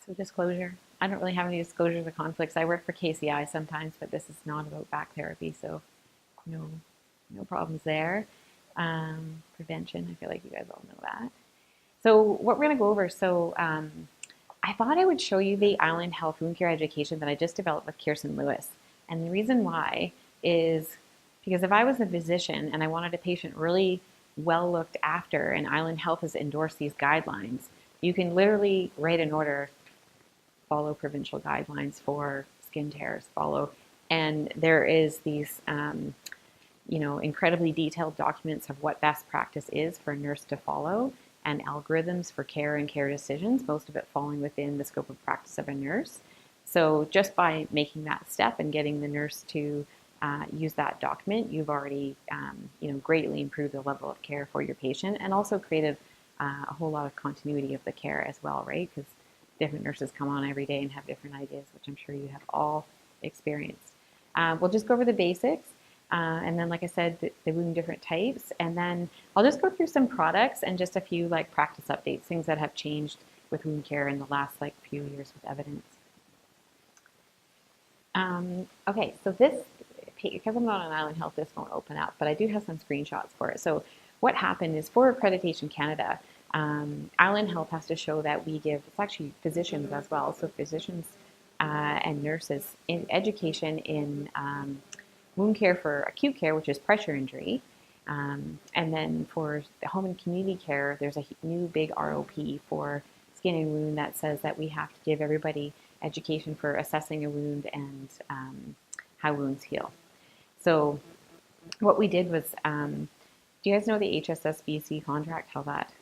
So disclosure, I don't really have any disclosures or conflicts. I work for KCI sometimes, but this is not about back therapy, so no, no problems there. Prevention, I feel like you guys all know that. So what we're gonna go over, I thought I would show you the Island Health Wound Care education that I just developed with Kirsten Lewis. And the reason why is because if I was a physician and I wanted a patient really well looked after, and Island Health has endorsed these guidelines, you can literally write an order, follow provincial guidelines for skin tears, follow, and there is these incredibly detailed documents of what best practice is for a nurse to follow and algorithms for care and care decisions, most of it falling within the scope of practice of a nurse. So just by making that step and getting the nurse to use that document, you've already greatly improved the level of care for your patient and also created a whole lot of continuity of the care as well, right? Because different nurses come on every day and have different ideas, which I'm sure you have all experienced. We'll just go over the basics. And then, like I said, the wound different types. And then I'll just go through some products and just a few like practice updates, things that have changed with wound care in the last few years with evidence. Okay, so this, because I'm not on Island Health, this won't open up, but I do have some screenshots for it. So what happened is for Accreditation Canada, Island Health has to show that we give, it's actually physicians as well, so physicians and nurses in education in wound care for acute care, which is pressure injury. And then for the home and community care, there's a new big ROP for skin and wound that says that we have to give everybody education for assessing a wound and how wounds heal. So what we did was, do you guys know the HSSBC contract, how that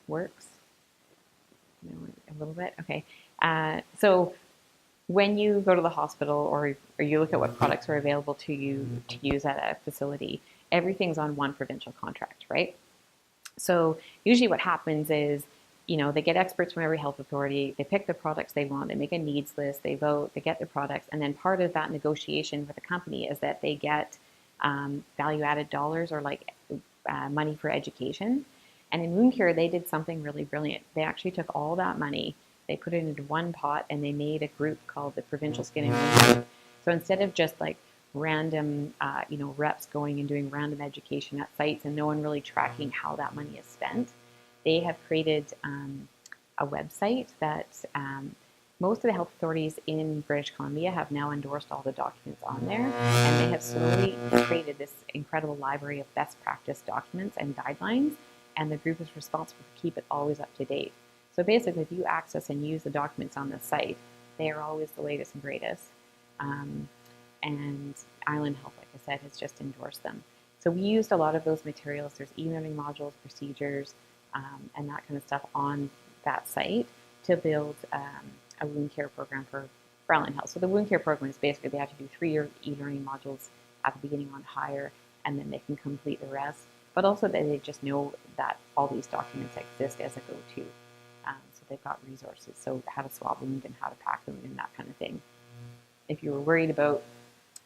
works? You know, a little bit? Okay. So when you go to the hospital or you look at what products are available to you to use at a facility, everything's on one provincial contract, right? So usually what happens is, they get experts from every health authority, they pick the products they want, they make a needs list, they vote, they get the products, and then part of that negotiation with the company is that they get value-added dollars or money for education. And in wound care, they did something really brilliant. They actually took all that money, they put it into one pot, and they made a group called the Provincial Skin and Wound Group. So instead of just random, reps going and doing random education at sites and no one really tracking how that money is spent, they have created a website that most of the health authorities in British Columbia have now endorsed all the documents on there, and they have slowly created this incredible library of best practice documents and guidelines, and the group is responsible to keep it always up to date. So basically, if you access and use the documents on the site, they are always the latest and greatest. And Island Health, like I said, has just endorsed them. So we used a lot of those materials. There's e-learning modules, procedures, and that kind of stuff on that site to build a wound care program for Island Health. So the wound care program is basically they have to do 3-year e-learning modules at the beginning on hire, and then they can complete the rest. But also that they just know that all these documents exist as a go-to. So they've got resources, so how to swab wound and how to pack the wound and that kind of thing. If you were worried about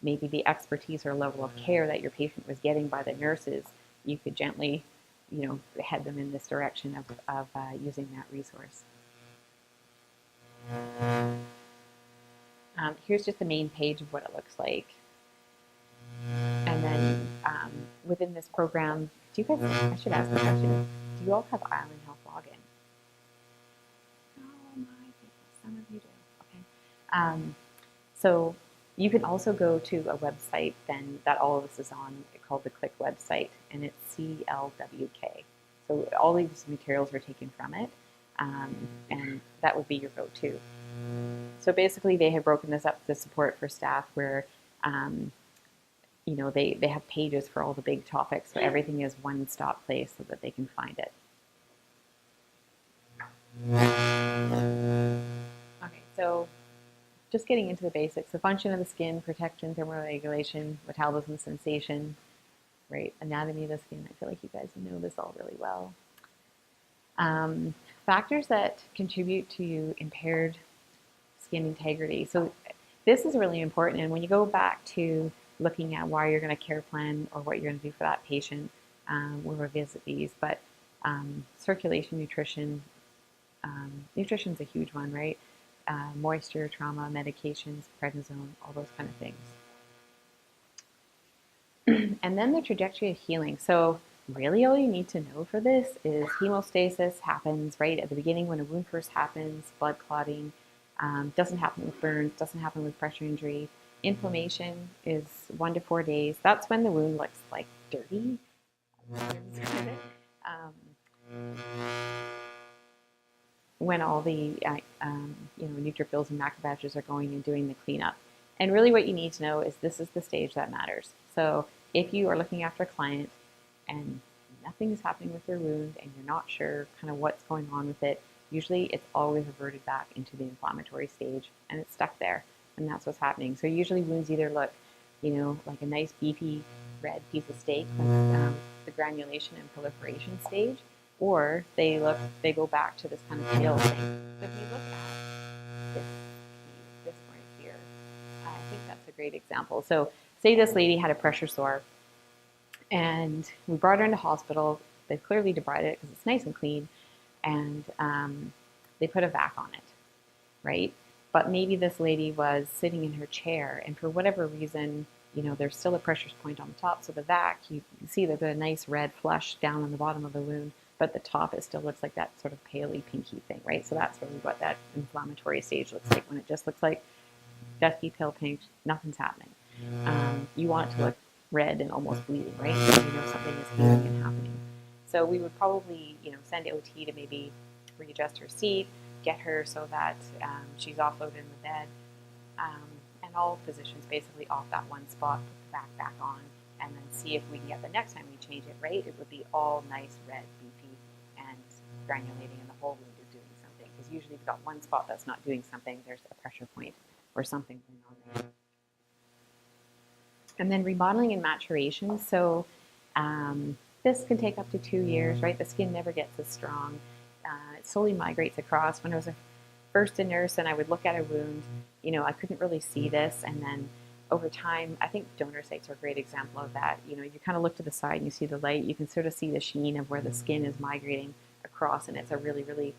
maybe the expertise or level of care that your patient was getting by the nurses, you could gently, head them in this direction of using that resource. Here's just the main page of what it looks like. And then within this program, do you guys, I should ask the question, do you all have Island Health login? Oh my goodness, some of you do. Okay. So you can also go to a website then that all of this is on called the Click website, and it's CLWK. So all these materials are taken from it, and that would be your go-to. So basically they have broken this up to support for staff where they have pages for all the big topics, so everything is one-stop place so that they can find it. Okay, so just getting into the basics, the function of the skin, protection, thermoregulation, metabolism, sensation, right? Anatomy of the skin. I feel like you guys know this all really well. Factors that contribute to impaired skin integrity. So this is really important, and when you go back to looking at why you're going to care plan or what you're going to do for that patient, we'll revisit these, but circulation, nutrition, nutrition's a huge one, right? moisture, trauma, medications, prednisone, all those kind of things. And then the trajectory of healing. So really all you need to know for this is hemostasis happens right at the beginning when a wound first happens, blood clotting, doesn't happen with burns, doesn't happen with pressure injury. Inflammation is 1 to 4 days. That's when the wound looks like dirty. When all the neutrophils and macrophages are going and doing the cleanup. And really what you need to know is this is the stage that matters. So if you are looking after a client and nothing is happening with their wound and you're not sure kind of what's going on with it, usually it's always reverted back into the inflammatory stage and it's stuck there. And that's what's happening. So usually wounds either look, like a nice beefy red piece of steak, that's the granulation and proliferation stage, or they go back to this kind of pale thing. So if you look at this right here, I think that's a great example. So say this lady had a pressure sore and we brought her into hospital. They've clearly debrided it because it's nice and clean, and they put a vac on it, right? But maybe this lady was sitting in her chair and for whatever reason, there's still a pressure point on the top. So the vac, you see there's a nice red flush down on the bottom of the wound, but the top, it still looks like that sort of paley pinky thing, right? So that's really what that inflammatory stage looks like, when it just looks like dusky pale pink, nothing's happening. You want it to look red and almost bleeding, right? So something is healing and happening. So we would probably, send OT to maybe readjust her seat, get her so that she's offloaded in the bed, and all physicians basically off that one spot, put the back on, and then see if we can get the next time we change it, right? It would be all nice, red, beefy, and granulating, and the whole wound is doing something. Because usually if you've got one spot that's not doing something, there's a pressure point or something going on there. And then remodeling and maturation. So this can take up to 2 years, right? The skin never gets as strong. It slowly migrates across. When I was first a nurse and I would look at a wound, I couldn't really see this. And then over time, I think donor sites are a great example of that. You kind of look to the side and you see the light. You can sort of see the sheen of where the skin is migrating across, and it's a really, really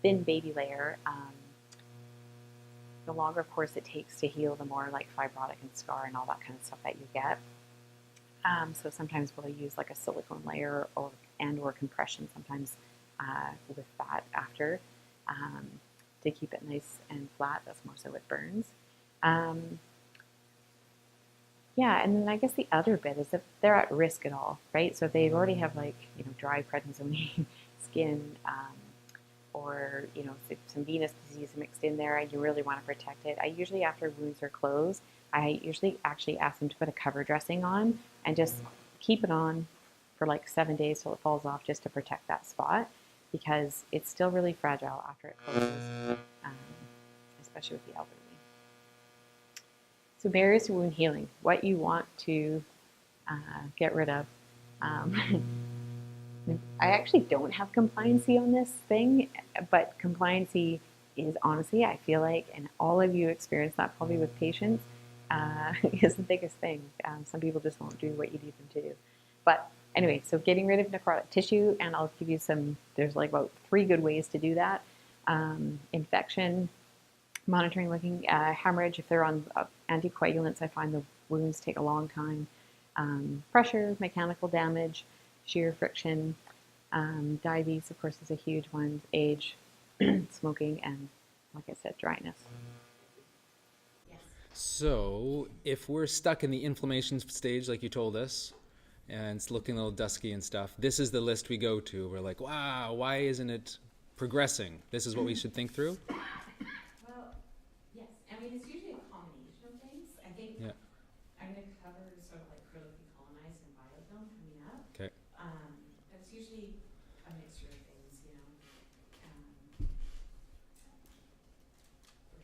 thin baby layer. The longer, of course, it takes to heal, the more like fibrotic and scar and all that kind of stuff that you get. So sometimes we'll use like a silicone layer or compression sometimes with that after to keep it nice and flat. That's more so with burns. Yeah, and then I guess the other bit is if they're at risk at all, right? So if they already have like, dry prednisone skin, or, some venous disease mixed in there and you really want to protect it, I usually, after wounds are closed, I usually actually ask them to put a cover dressing on and just keep it on for like 7 days till it falls off, just to protect that spot, because it's still really fragile after it closes, especially with the elderly. So barriers to wound healing, what you want to get rid of. I actually don't have compliancy on this thing, but compliancy is honestly, I feel like, and all of you experience that probably with patients, is the biggest thing. Some people just won't do what you need them to do. But anyway, so getting rid of necrotic tissue, and I'll give you there's like about 3 good ways to do that. Infection, monitoring, looking at hemorrhage. If they're on anticoagulants, I find the wounds take a long time. Pressure, mechanical damage, shear, friction, diabetes, of course, is a huge one, age, smoking, and, like I said, dryness. So if we're stuck in the inflammation stage, like you told us, and it's looking a little dusky and stuff, this is the list we go to. We're like, wow, why isn't it progressing? This is what we should think through? Well, yes. I mean, it's usually a combination of things. I think I'm going to cover sort of like critically colonized and biofilm coming up. Okay. That's usually a mixture of things, for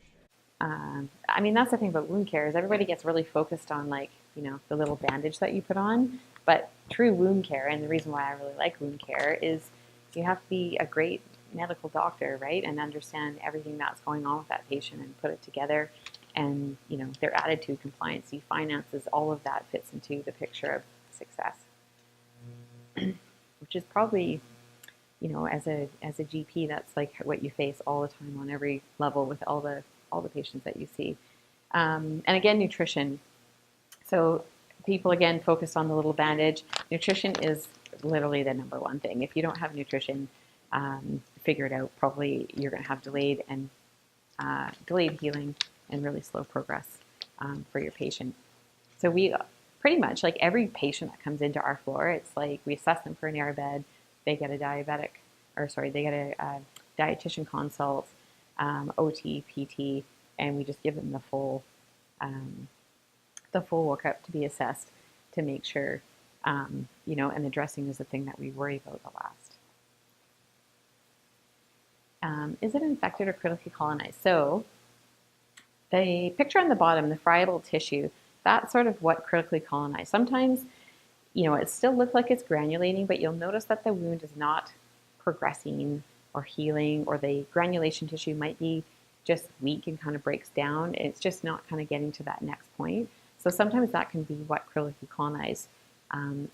sure. I mean, that's the thing about wound care is everybody gets really focused on like, the little bandage that you put on. But true wound care, and the reason why I really like wound care, is you have to be a great medical doctor, right? And understand everything that's going on with that patient and put it together. And, their attitude, compliance, finances, all of that fits into the picture of success. Which is probably you know, as a GP, that's like what you face all the time on every level with all the patients that you see. And again, nutrition. So people again focus on the little bandage. Nutrition is literally the number one thing. If you don't have nutrition figured out, probably you're going to have delayed healing and really slow progress for your patient. So we pretty much, like every patient that comes into our floor, it's like we assess them for an air bed, they get a dietitian consult, OT, PT, and we just give them the full workup to be assessed to make sure, you know, and the dressing is the thing that we worry about the last. Is it infected or critically colonized? So the picture on the bottom, the friable tissue, that's sort of what critically colonized. Sometimes, you know, it still looks like it's granulating, but you'll notice that the wound is not progressing or healing, or the granulation tissue might be just weak and kind of breaks down. It's just not kind of getting to that next point. So sometimes that can be what critically colonized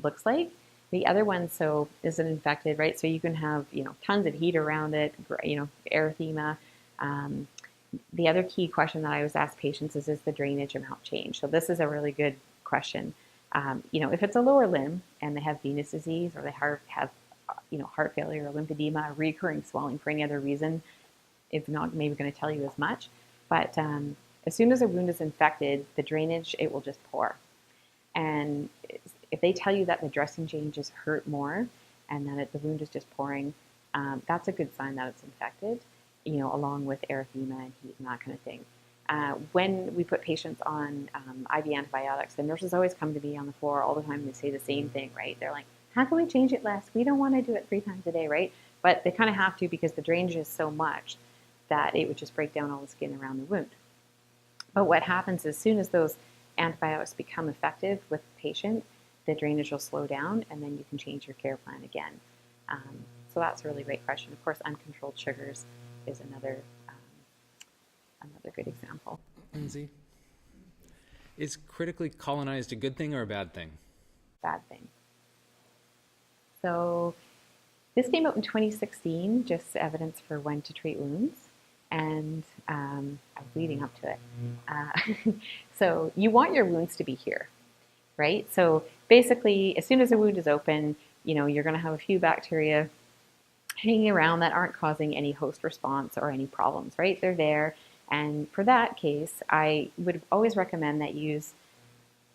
looks like. The other one, so is it infected, right? So you can have, you know, tons of heat around it, you know, erythema. The other key question that I always ask patients is the drainage amount change? So this is a really good question. You know, if it's a lower limb and they have venous disease, or they have, you know, heart failure or lymphedema, recurring swelling for any other reason, it's not maybe going to tell you as much. But as soon as a wound is infected, the drainage, it will just pour. And if they tell you that the dressing changes hurt more and that the wound is just pouring, that's a good sign that it's infected, you know, along with erythema and heat and that kind of thing. When we put patients on IV antibiotics, the nurses always come to me on the floor all the time and they say the same thing, right? They're like, how can we change it less? We don't want to do it 3 times a day, right? But they kind of have to, because the drainage is so much that it would just break down all the skin around the wound. But what happens as soon as those antibiotics become effective with the patient, the drainage will slow down, and then you can change your care plan again. So that's a really great question. Of course, uncontrolled sugars is another good example. Lindsey, is critically colonized a good thing or a bad thing? Bad thing. So this came out in 2016, just evidence for when to treat wounds. And I was leading up to it. So you want your wounds to be here, right? So basically, as soon as a wound is open, you know, you're going to have a few bacteria hanging around that aren't causing any host response or any problems, right? They're there. And for that case, I would always recommend that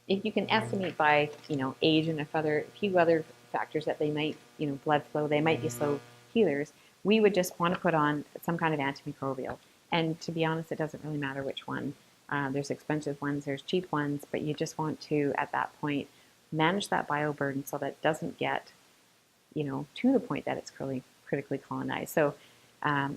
if you can estimate by, you know, age and a few other factors that they might, you know, blood flow, they might be slow healers, we would just want to put on some kind of antimicrobial. And to be honest, it doesn't really matter which one. There's expensive ones, there's cheap ones, but you just want to, at that point, manage that bioburden so that it doesn't get, you know, to the point that it's critically colonized. So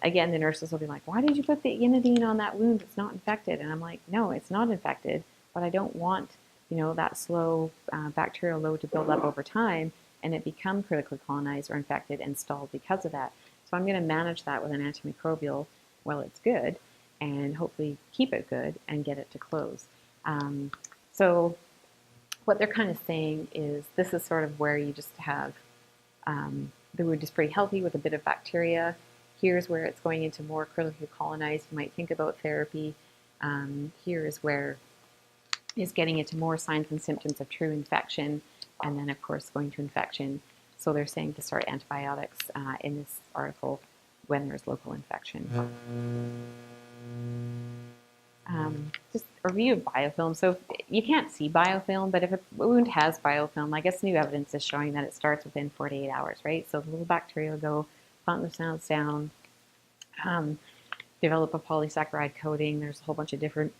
again, the nurses will be like, why did you put the inidine on that wound? It's not infected. And I'm like, no, it's not infected, but I don't want, you know, that slow bacterial load to build up over time and it become critically colonized or infected and stalled because of that. So I'm going to manage that with an antimicrobial while it's good and hopefully keep it good and get it to close. So what they're kind of saying is this is sort of where you just have the wound is pretty healthy with a bit of bacteria. Here's where it's going into more critically colonized. You might think about therapy. Here is where it's getting into more signs and symptoms of true infection, and then of course going to infection. So they're saying to start antibiotics in this article when there's local infection. Just a review of biofilm. So you can't see biofilm, but if a wound has biofilm, I guess new evidence is showing that it starts within 48 hours, right? So the little bacteria will go, plant themselves down, develop a polysaccharide coating. There's a whole bunch of different,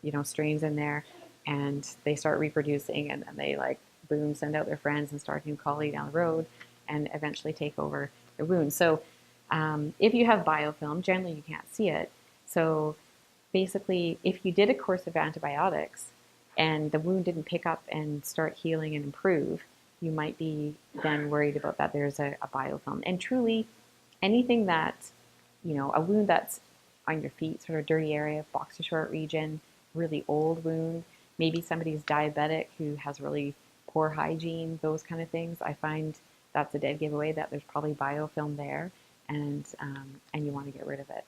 you know, strains in there, and they start reproducing, and then they like, boom, send out their friends and start a new colony down the road, and eventually take over the wound. So if you have biofilm, generally you can't see it. So basically, if you did a course of antibiotics and the wound didn't pick up and start healing and improve, you might be then worried about that there's a biofilm. And truly, anything that, you know, a wound that's on your feet, sort of dirty area, boxer short region, really old wound, maybe somebody's diabetic who has really poor hygiene, those kind of things, I find that's a dead giveaway that there's probably biofilm there, and you want to get rid of it.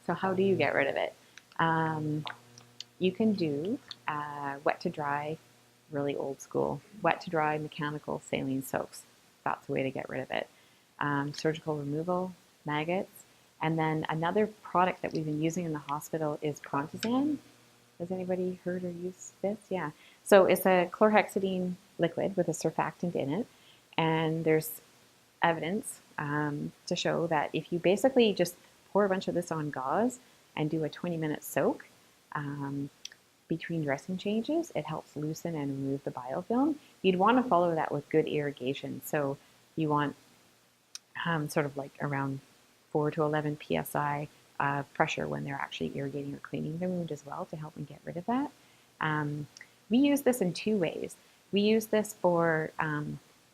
So how do you get rid of it? You can do wet to dry, really old school, wet to dry mechanical saline soaks. That's the way to get rid of it. Surgical removal, maggots, and then another product that we've been using in the hospital is Prontazan. Has anybody heard or used this? Yeah. So it's a chlorhexidine liquid with a surfactant in it, and there's evidence to show that if you basically just pour a bunch of this on gauze and do a 20-minute soak between dressing changes, it helps loosen and remove the biofilm. You'd want to follow that with good irrigation. So you want sort of like around 4 to 11 psi pressure when they're actually irrigating or cleaning the wound as well to help them get rid of that. We use this in two ways. We use this for,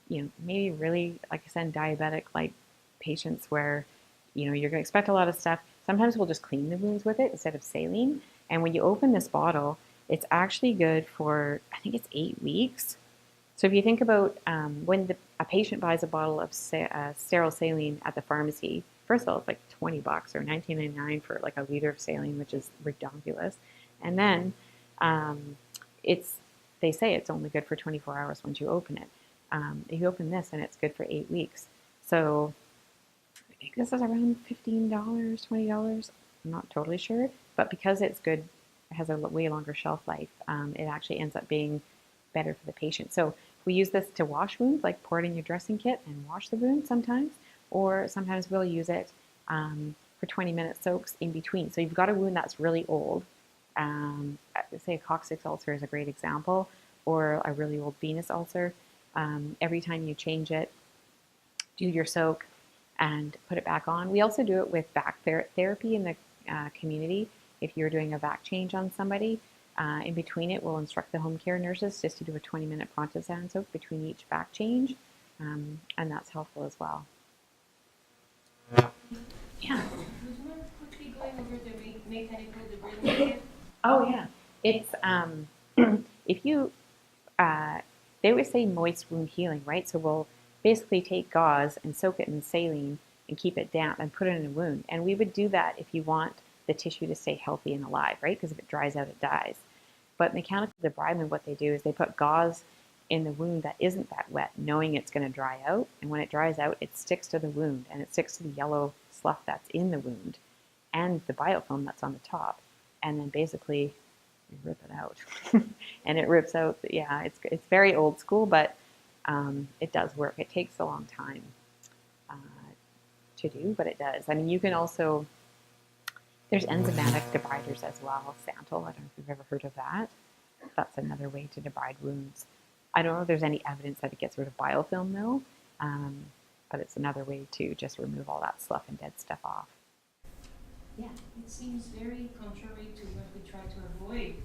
maybe really, like I said, diabetic like patients where, you're going to expect a lot of stuff. Sometimes we'll just clean the wounds with it instead of saline. And when you open this bottle, it's actually good for, I think it's 8 weeks. So if you think about when a patient buys a bottle of sterile saline at the pharmacy, first of all, it's like $20 or $19.99 for like a liter of saline, which is ridiculous. And then they say it's only good for 24 hours once you open it. If you open this, and it's good for 8 weeks. So I think this is around $15, $20. I'm not totally sure, but because it's good, it has a way longer shelf life. It actually ends up being better for the patient. So we use this to wash wounds, like pour it in your dressing kit and wash the wound sometimes, or sometimes we'll use it for 20-minute soaks in between. So you've got a wound that's really old. Say a coccyx ulcer is a great example, or a really old venous ulcer. Every time you change it, do your soak and put it back on. We also do it with back therapy in the community. If you're doing a back change on somebody, in between it, we'll instruct the home care nurses just to do a 20-minute Prontazan soak between each back change, and that's helpful as well. Yeah. Would you mind quickly going over the mechanical debridement? Oh yeah. It's if you they always say moist wound healing, right? So we'll basically take gauze and soak it in saline and keep it damp and put it in a wound. And we would do that if you want the tissue to stay healthy and alive, right? Because if it dries out, it dies. But mechanical debridement, what they do is they put gauze in the wound that isn't that wet, knowing it's going to dry out. And when it dries out, it sticks to the wound, and it sticks to the yellow slough that's in the wound and the biofilm that's on the top. And then basically you rip it out. And it rips out, yeah, it's very old school, but it does work. It takes a long time to do, but it does. I mean, you can also, there's enzymatic debriders as well, Santal. I don't know if you've ever heard of that. That's another way to debride wounds. I don't know if there's any evidence that it gets rid of biofilm though, but it's another way to just remove all that slough and dead stuff off. Yeah, it seems very contrary to what we try to avoid.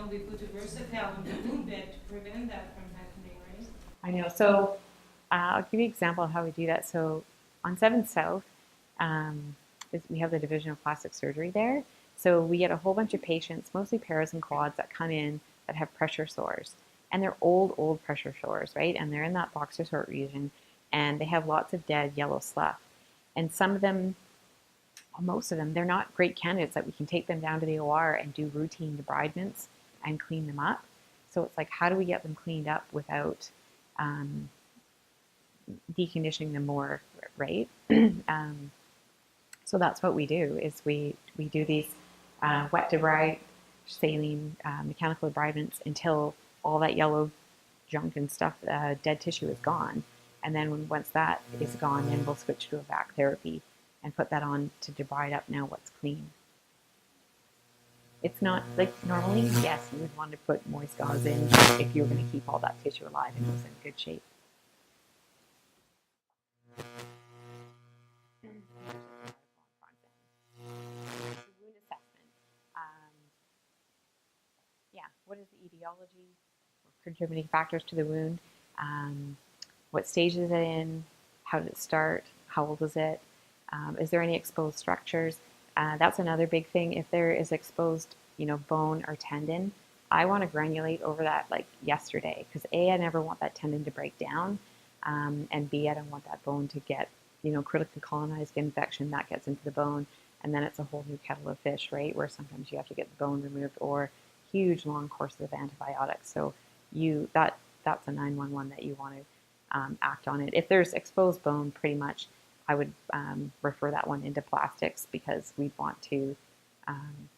We put a versatile on the wound bed to prevent that from happening, right? I know. So I'll give you an example of how we do that. So on 7th South, we have the Division of Plastic Surgery there. So we get a whole bunch of patients, mostly paras and quads, that come in that have pressure sores. And they're old pressure sores, right? And they're in that boxer sore region, and they have lots of dead yellow slough. And some of them, well, most of them, they're not great candidates that we can take them down to the OR and do routine debridements and clean them up. So it's like, how do we get them cleaned up without deconditioning them more, right? So that's what we do, is we do these wet debride, saline, mechanical debridements until all that yellow junk and stuff, dead tissue is gone. And then once that is gone, then we'll switch to a back therapy and put that on to debride up now what's clean. It's not like normally, yes, you would want to put moist gauze in if you're going to keep all that tissue alive and it was in good shape. Wound assessment. What is the etiology? Contributing factors to the wound? What stage is it in? How did it start? How old is it? Is there any exposed structures? That's another big thing. If there is exposed, bone or tendon, I want to granulate over that like yesterday, because A, I never want that tendon to break down, and B, I don't want that bone to get, critically colonized, get infection, that gets into the bone, and then it's a whole new kettle of fish, right? Where sometimes you have to get the bone removed or huge long courses of antibiotics. So that's a 911 that you want to act on it. If there's exposed bone, pretty much I would refer that one into plastics, because we want to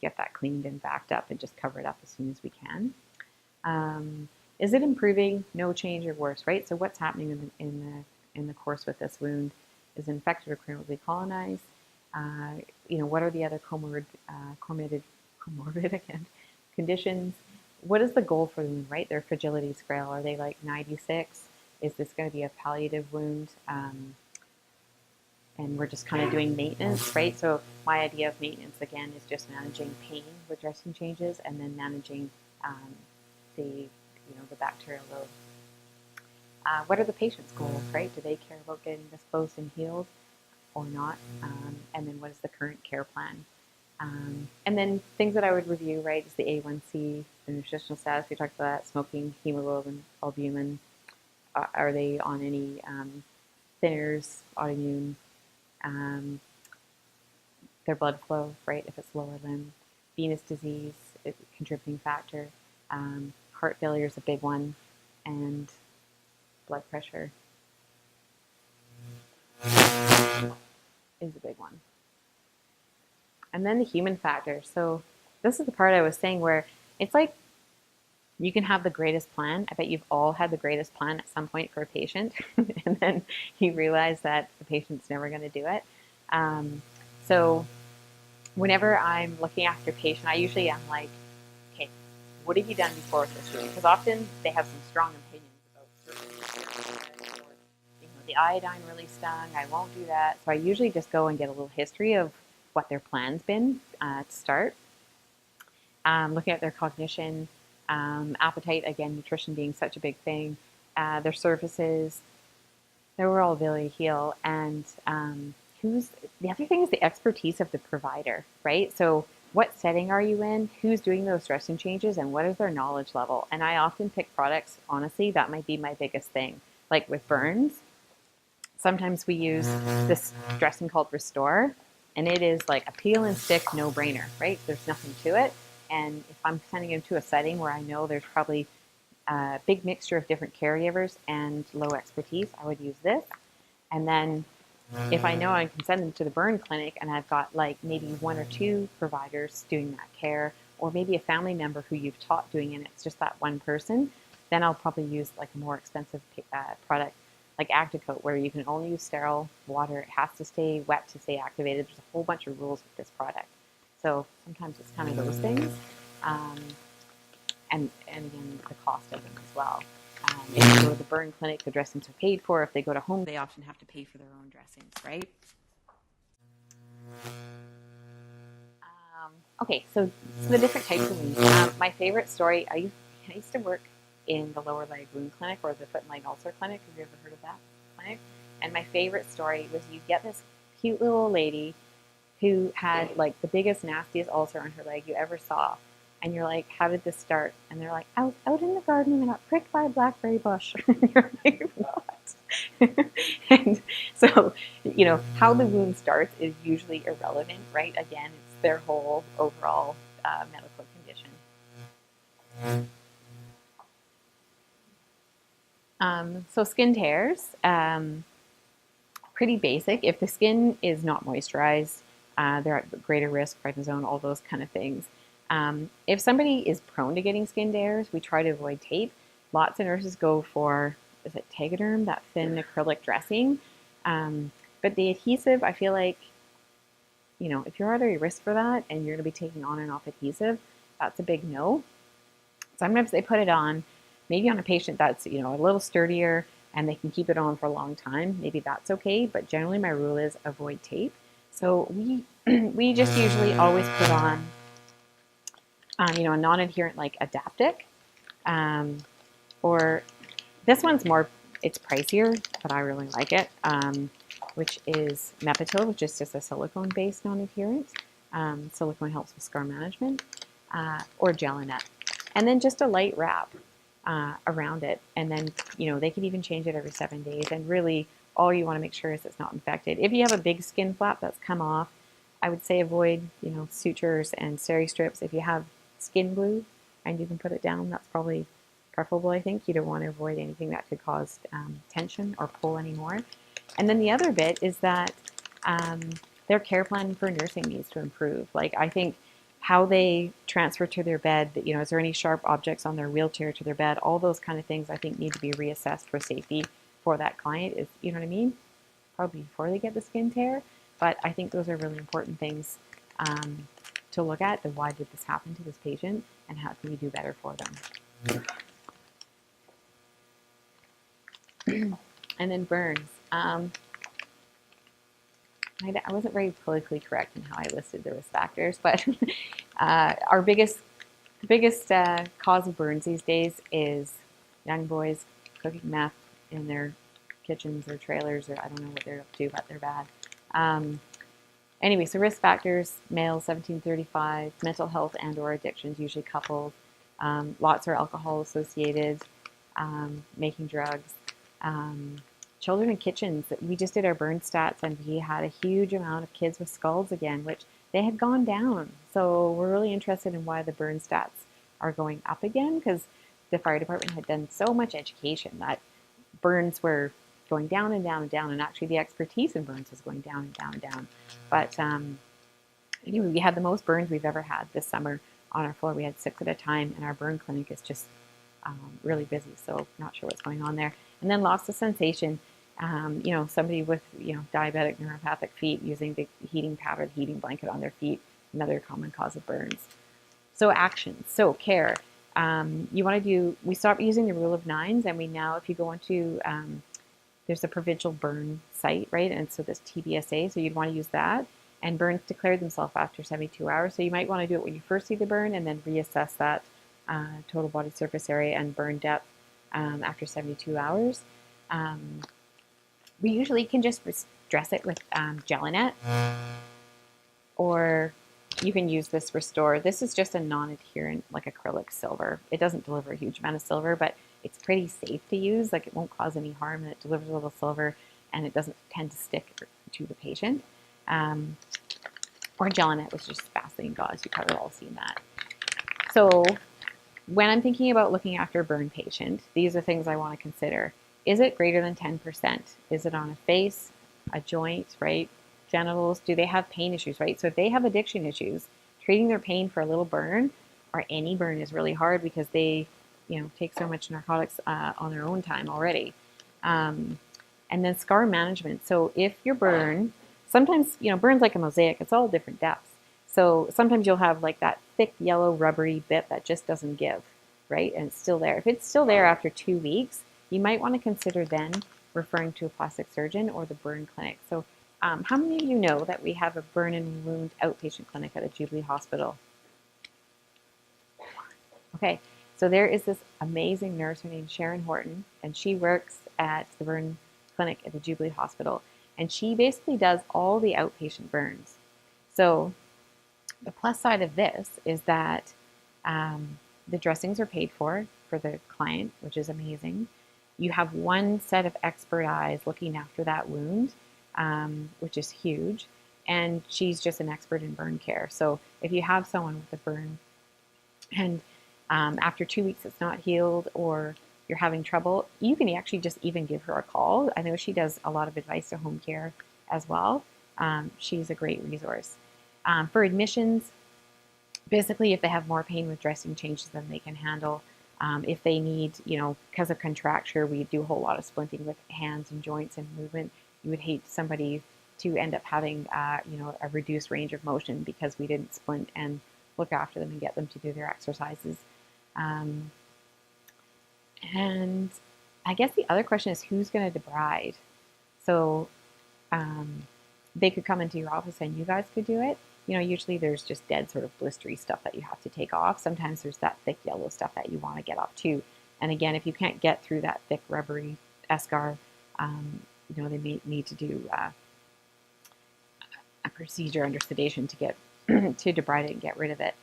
get that cleaned and backed up and just cover it up as soon as we can. Is it improving? No change or worse, right? So what's happening in the course with this wound? Is infected or critically colonized? What are the other comorbid again conditions? What is the goal for the wound, right? Their fragility scale, are they like 96? Is this going to be a palliative wound? And we're just kind of doing maintenance, right? So my idea of maintenance, again, is just managing pain with dressing changes, and then managing the bacterial load. What are the patient's goals, right? Do they care about getting this closed and healed or not? And then what is the current care plan? And then things that I would review, right, is the A1C, the nutritional status. We talked about that, smoking, hemoglobin, albumin. Are they on any thinners, autoimmune? Their blood flow, right, if it's lower limb. Venous disease, a contributing factor. Heart failure is a big one. And blood pressure is a big one. And then the human factor. So this is the part I was saying where it's like you can have the greatest plan. I bet you've all had the greatest plan at some point for a patient, and then you realize that the patient's never going to do it. So whenever I'm looking after a patient, I usually am like, okay, what have you done before with this wound? Because often they have some strong opinions about certain things. The iodine really stung, I won't do that. So I usually just go and get a little history of what their plan's been to start. Looking at their cognition, appetite, again, nutrition being such a big thing, their surfaces, their overall ability to heal, and the other thing is the expertise of the provider, right? So what setting are you in? Who's doing those dressing changes, and what is their knowledge level? And I often pick products, honestly, that might be my biggest thing. Like with burns, sometimes we use this dressing called Restore, and it is like a peel and stick no-brainer, right? There's nothing to it. And if I'm sending them to a setting where I know there's probably a big mixture of different caregivers and low expertise, I would use this. And then if I know I can send them to the burn clinic and I've got like maybe 1 or 2 providers doing that care, or maybe a family member who you've taught doing it, and it's just that one person, then I'll probably use like a more expensive product like Acticoat, where you can only use sterile water. It has to stay wet to stay activated. There's a whole bunch of rules with this product. So sometimes it's kind of those things. And again, the cost of them as well. If they go to the burn clinic, the dressings are paid for. If they go to home, they often have to pay for their own dressings, right? Okay, so the different types of wounds. My favorite story, I used to work in the lower leg wound clinic, or the foot and leg ulcer clinic. Have you ever heard of that clinic? And my favorite story was you get this cute little lady who had like the biggest, nastiest ulcer on her leg you ever saw. And you're like, how did this start? And they're like, out in the garden, and I got pricked by a blackberry bush. And you're like, what? And so, how the wound starts is usually irrelevant, right? Again, it's their whole overall medical condition. So skin tears, pretty basic. If the skin is not moisturized, they're at greater risk, prednisone, all those kind of things. If somebody is prone to getting skin tears, we try to avoid tape. Lots of nurses go for, is it Tegaderm, that thin acrylic dressing? But the adhesive, I feel like, if you're at a risk for that and you're going to be taking on and off adhesive, that's a big no. Sometimes they put it on, maybe on a patient that's, a little sturdier and they can keep it on for a long time. Maybe that's okay, but generally my rule is avoid tape. So we just usually always put on, a non-adherent like Adaptic, or this one's more, it's pricier, but I really like it, which is Mepitil, which is just a silicone-based non-adherent. Silicone helps with scar management, or Gelinet. and then just a light wrap around it. And then, they can even change it every 7 days. And really, all you want to make sure is it's not infected. If you have a big skin flap that's come off, I would say avoid, sutures and seri strips. If you have skin glue and you can put it down, that's probably preferable, I think. You don't want to avoid anything that could cause tension or pull anymore. And then the other bit is that their care plan for nursing needs to improve. Like, I think how they transfer to their bed, is there any sharp objects on their wheelchair to their bed? All those kind of things I think need to be reassessed for safety for that client, is, you know what I mean? Probably before they get the skin tear. But I think those are really important things to look at. Why did this happen to this patient, and how can we do better for them? And then burns. I wasn't very politically correct in how I listed the risk factors, but our biggest cause of burns these days is young boys cooking meth in their kitchens or trailers, or I don't know what they're up to, but they're bad. Anyway, so risk factors: male 17-35, mental health and or addictions, usually coupled. Lots are alcohol associated, making drugs. Children in kitchens. We just did our burn stats, and we had a huge amount of kids with scalds again, which they had gone down. So we're really interested in why the burn stats are going up again, because the fire department had done so much education that burns were going down and down and down, and actually the expertise in burns was going down and down and down. But anyway, we had the most burns we've ever had this summer on our floor. We had 6 at a time, and our burn clinic is just really busy, so not sure what's going on there. And then loss of sensation. Somebody with, diabetic neuropathic feet using the heating pad or the heating blanket on their feet, another common cause of burns. So actions, so care. We stopped using the rule of 9s, and we now, if you go onto, there's a provincial burn site, right? And so this TBSA, so you'd want to use that. And burns declare themselves after 72 hours. So you might want to do it when you first see the burn, and then reassess that total body surface area and burn depth after 72 hours. We usually can just dress it with Gelinette, or you can use this Restore. This is just a non-adherent, like acrylic silver. It doesn't deliver a huge amount of silver, but it's pretty safe to use. Like, it won't cause any harm, and it delivers a little silver, and it doesn't tend to stick to the patient. Or Gelinette, which is just Vaseline gauze. You've probably all seen that. So when I'm thinking about looking after a burn patient, these are things I want to consider. Is it greater than 10%? Is it on a face, a joint, right? Genitals? Do they have pain issues, right? So if they have addiction issues, treating their pain for a little burn or any burn is really hard, because they, take so much narcotics on their own time already. And then scar management. So if your burn, sometimes, burn's like a mosaic. It's all different depths. So sometimes you'll have like that thick yellow rubbery bit that just doesn't give, right? And it's still there. If it's still there after 2 weeks, you might want to consider then referring to a plastic surgeon or the burn clinic. So how many of you know that we have a burn and wound outpatient clinic at a Jubilee Hospital? Okay, so there is this amazing nurse, her name's Sharon Horton, and she works at the burn clinic at the Jubilee Hospital. And she basically does all the outpatient burns. So the plus side of this is that the dressings are paid for the client, which is amazing. You have one set of expert eyes looking after that wound, which is huge. And she's just an expert in burn care. So if you have someone with a burn and after 2 weeks it's not healed, or you're having trouble, you can actually just even give her a call. I know she does a lot of advice to home care as well. She's a great resource. For admissions, basically if they have more pain with dressing changes than they can handle, if they need, because of contracture, we do a whole lot of splinting with hands and joints and movement. You would hate somebody to end up having, a reduced range of motion because we didn't splint and look after them and get them to do their exercises. And I guess the other question is, who's going to debride? So they could come into your office and you guys could do it. Usually there's just dead sort of blistery stuff that you have to take off. Sometimes there's that thick yellow stuff that you want to get off too. And again, if you can't get through that thick rubbery eschar, they may need to do a procedure under sedation to get to debride it and get rid of it.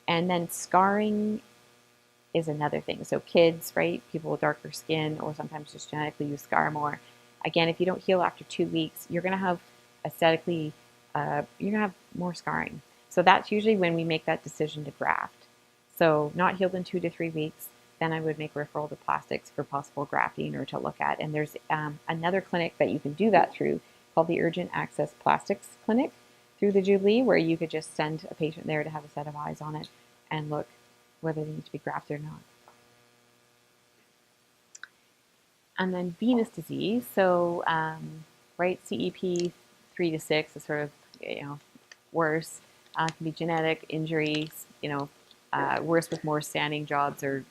And then scarring is another thing. So kids, right, people with darker skin, or sometimes just genetically you scar more. Again, if you don't heal after 2 weeks, you're going to have aesthetically, you're going to have more scarring. So that's usually when we make that decision to graft. So not healed in 2 to 3 weeks, then I would make referral to plastics for possible grafting or to look at. And there's another clinic that you can do that through called the Urgent Access Plastics Clinic through the Jubilee, where you could just send a patient there to have a set of eyes on it and look whether they need to be grafted or not. And then venous disease. So, right, CEP 3 to 6 is sort of, worse. It can be genetic injuries, worse with more standing jobs or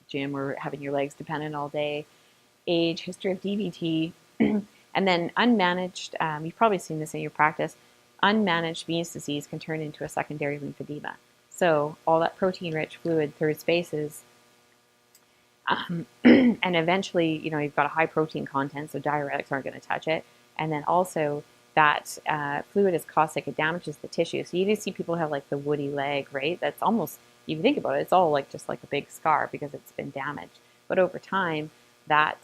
gym or having your legs dependent all day. Age, history of DVT, and then unmanaged, you've probably seen this in your practice, unmanaged venous disease can turn into a secondary lymphedema. So all that protein-rich fluid through spaces, and eventually, you've got a high protein content, so diuretics aren't going to touch it. And then also that fluid is caustic, it damages the tissue. So you do see people have like the woody leg, right? That's almost, if you think about it, it's all like just like a big scar because it's been damaged. But over time, that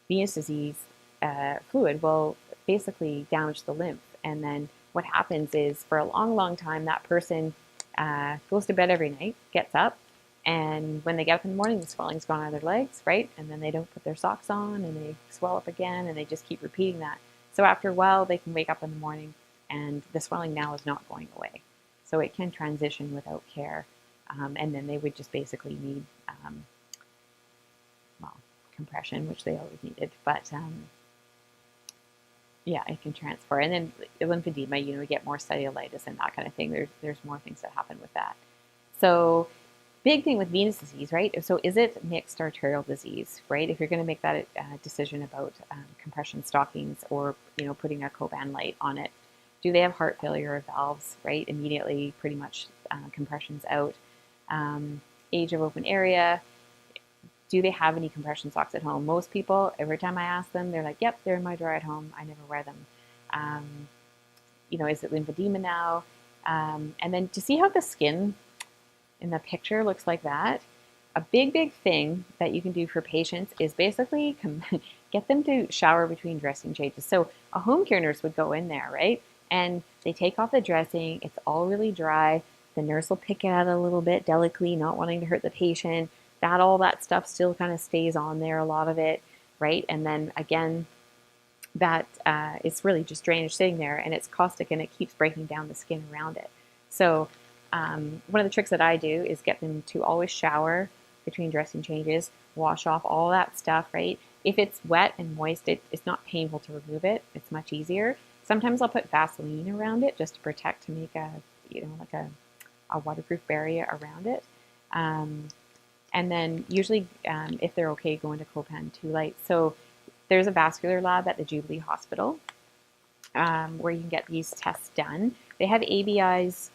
venous disease fluid will basically damage the lymph. And then what happens is for a long, long time, that person goes to bed every night, gets up, and when they get up in the morning, the swelling's gone out of their legs, right? And then they don't put their socks on and they swell up again and they just keep repeating that. So after a while, they can wake up in the morning and the swelling now is not going away. So it can transition without care. And then they would just basically need, compression, which they always needed. But yeah, it can transfer. And then lymphedema, you get more cellulitis and that kind of thing. There's more things that happen with that. So big thing with venous disease, right? So is it mixed arterial disease, right? If you're going to make that decision about compression stockings or, putting a Coban light on it, do they have heart failure or valves, right? Immediately, pretty much compression's out. Age of open area. Do they have any compression socks at home? Most people, every time I ask them, they're like, yep, they're in my drawer at home. I never wear them. Is it lymphedema now? And then to see how the skin in the picture looks like that, a big, big thing that you can do for patients is basically get them to shower between dressing changes. So a home care nurse would go in there, right? And they take off the dressing. It's all really dry. The nurse will pick it out a little bit delicately, not wanting to hurt the patient. All that stuff still kind of stays on there, a lot of it, right? And then again, that it's really just drainage sitting there and it's caustic and it keeps breaking down the skin around it. So one of the tricks that I do is get them to always shower between dressing changes, wash off all that stuff, right? If it's wet and moist, it's not painful to remove it. It's much easier. Sometimes I'll put Vaseline around it just to protect, to make a waterproof barrier around it. And then usually, if they're okay, go into Copan 2 light. So there's a vascular lab at the Jubilee Hospital where you can get these tests done. They have ABIs.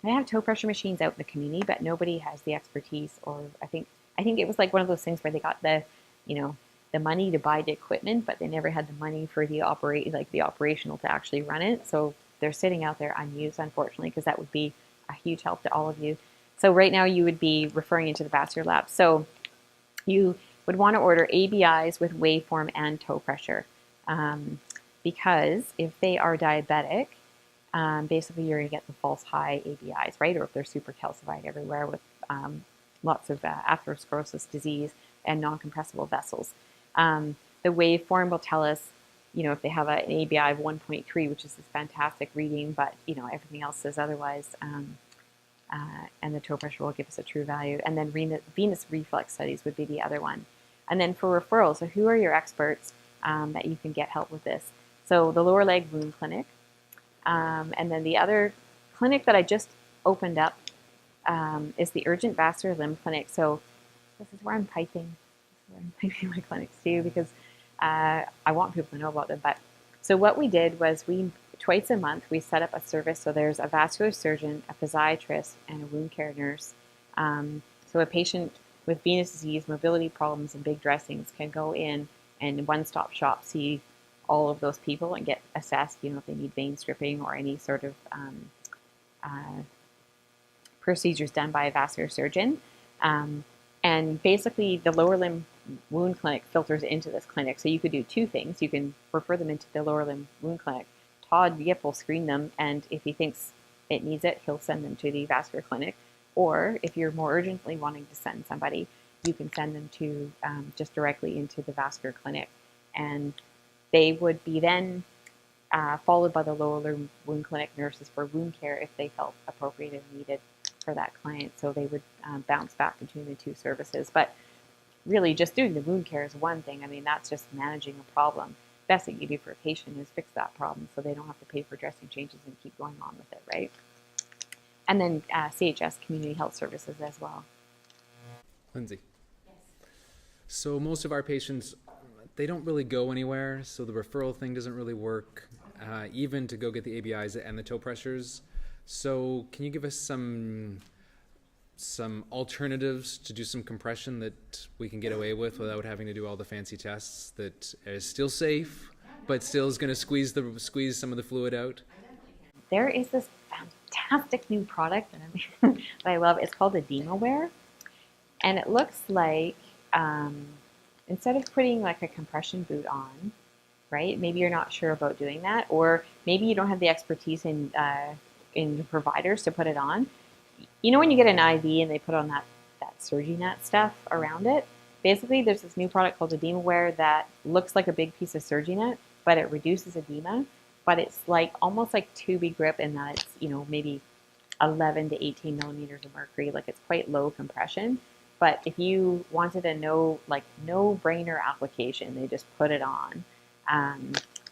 They have toe pressure machines out in the community, but nobody has the expertise. Or I think it was like one of those things where they got the money to buy the equipment, but they never had the money for the operational to actually run it. So they're sitting out there unused, unfortunately, because that would be a huge help to all of you. So right now you would be referring into the vascular lab. So you would want to order ABIs with waveform and toe pressure because if they are diabetic, basically you're going to get the false high ABIs, right? Or if they're super calcified everywhere with lots of atherosclerosis disease and non-compressible vessels. The waveform will tell us, if they have an ABI of 1.3, which is this fantastic reading, but, everything else says otherwise. And the toe pressure will give us a true value. And then venous reflex studies would be the other one. And then for referrals, so who are your experts that you can get help with this? So the lower leg wound clinic. And then the other clinic that I just opened up is the urgent vascular limb clinic. So this is where I'm piping. This is where I'm piping my clinics too, because I want people to know about them. But so what we did was twice a month, we set up a service. So there's a vascular surgeon, a physiatrist, and a wound care nurse. So a patient with venous disease, mobility problems, and big dressings can go in and one-stop shop see all of those people and get assessed, if they need vein stripping or any sort of procedures done by a vascular surgeon. And basically, the lower limb wound clinic filters into this clinic. So you could do two things. You can refer them into the lower limb wound clinic. Todd Yip will screen them, and if he thinks it needs it, he'll send them to the vascular clinic. Or if you're more urgently wanting to send somebody, you can send them to just directly into the vascular clinic. And they would be then followed by the lower limb wound clinic nurses for wound care if they felt appropriate and needed for that client. So they would bounce back between the two services. But really, just doing the wound care is one thing. I mean, that's just managing a problem. Best thing you do for a patient is fix that problem so they don't have to pay for dressing changes and keep going on with it, right? And then CHS, Community Health Services as well. Lindsey. Yes. So most of our patients, they don't really go anywhere, so the referral thing doesn't really work, even to go get the ABIs and the toe pressures. So can you give us some alternatives to do some compression that we can get away with without having to do all the fancy tests that is still safe, but still is going to squeeze some of the fluid out? There is this fantastic new product that I love. It's called EdemaWare, and it looks like instead of putting like a compression boot on, right? Maybe you're not sure about doing that, or maybe you don't have the expertise in the providers to put it on. You know when you get an IV and they put on that SurgiNet stuff around it? Basically, there's this new product called EdemaWare that looks like a big piece of SurgiNet, but it reduces edema. But it's like almost like tubey grip in that it's, you know, maybe 11 to 18 millimeters of mercury. Like it's quite low compression. But if you wanted a no-brainer application, they just put it on.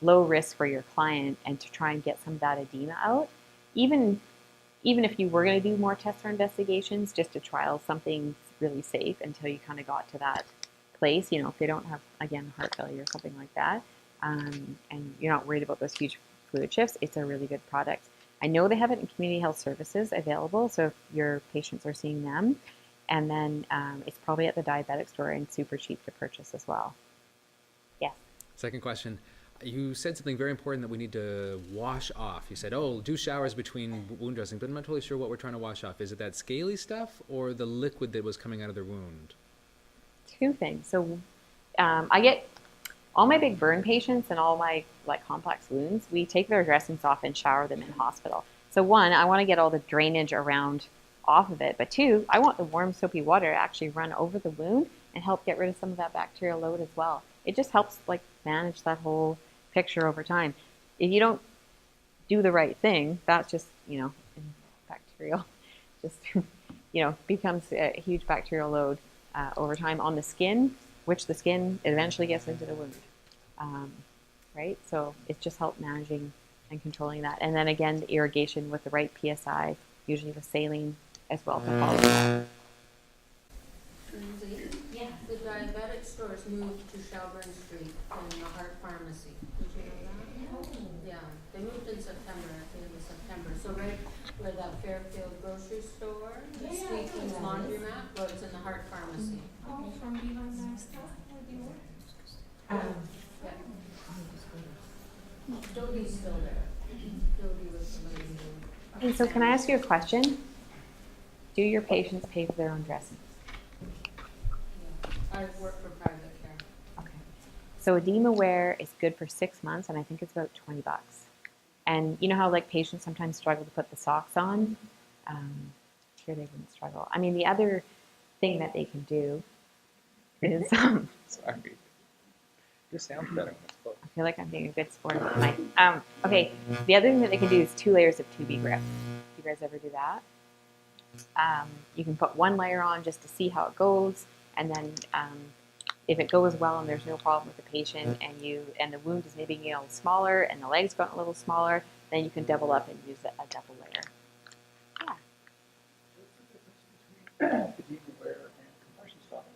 Low risk for your client and to try and get some of that edema out. Even if you were going to do more tests or investigations, just to trial something really safe until you kind of got to that place, you know, if they don't have, again, heart failure or something like that, and you're not worried about those huge fluid shifts, it's a really good product. I know they have it in community health services available, so if your patients are seeing them, and then it's probably at the diabetic store and super cheap to purchase as well. Yes. Second question. You said something very important that we need to wash off. You said, oh, do showers between wound dressing, but I'm not totally sure what we're trying to wash off. Is it that scaly stuff or the liquid that was coming out of their wound? Two things. So I get all my big burn patients and all my like complex wounds, we take their dressings off and shower them in hospital. So one, I want to get all the drainage around off of it, but two, I want the warm soapy water to actually run over the wound and help get rid of some of that bacterial load as well. It just helps like manage that whole picture over time. If you don't do the right thing, that's just, you know, bacterial, just, you know, becomes a huge bacterial load over time on the skin, which the skin eventually gets into the wound, right? So it just helps managing and controlling that. And then again, the irrigation with the right PSI, usually with saline as well to follow that. Yeah. The diabetic stores moved to Shelburne Street in the Heart Pharmacy. Did you know that? Yeah, they moved in September, at the end of September. So right where that Fairfield grocery store, the Sweetman's laundromat, well, it's in the Heart Pharmacy. Oh, from Beeline stuff, where do you work? Yeah. Dodie's still there. Dodie was the lady who. And so can I ask you a question? Do your patients pay for their own dressings? I work for private care. Okay. So EdemaWare is good for 6 months, and I think it's about $20. And you know how like patients sometimes struggle to put the socks on? Sure they wouldn't struggle. I mean, the other thing that they can do is Sorry. Your sound's better when it's close. I feel like I'm being a good sport with my okay. The other thing that they can do is 2 layers of tubey grip. Do you guys ever do that? You can put 1 layer on just to see how it goes, and then if it goes well and there's no problem with the patient, and the wound is maybe getting a little smaller and the legs gotten a little smaller, then you can double up and use a double layer. Yeah. EdemaWare and compression stop.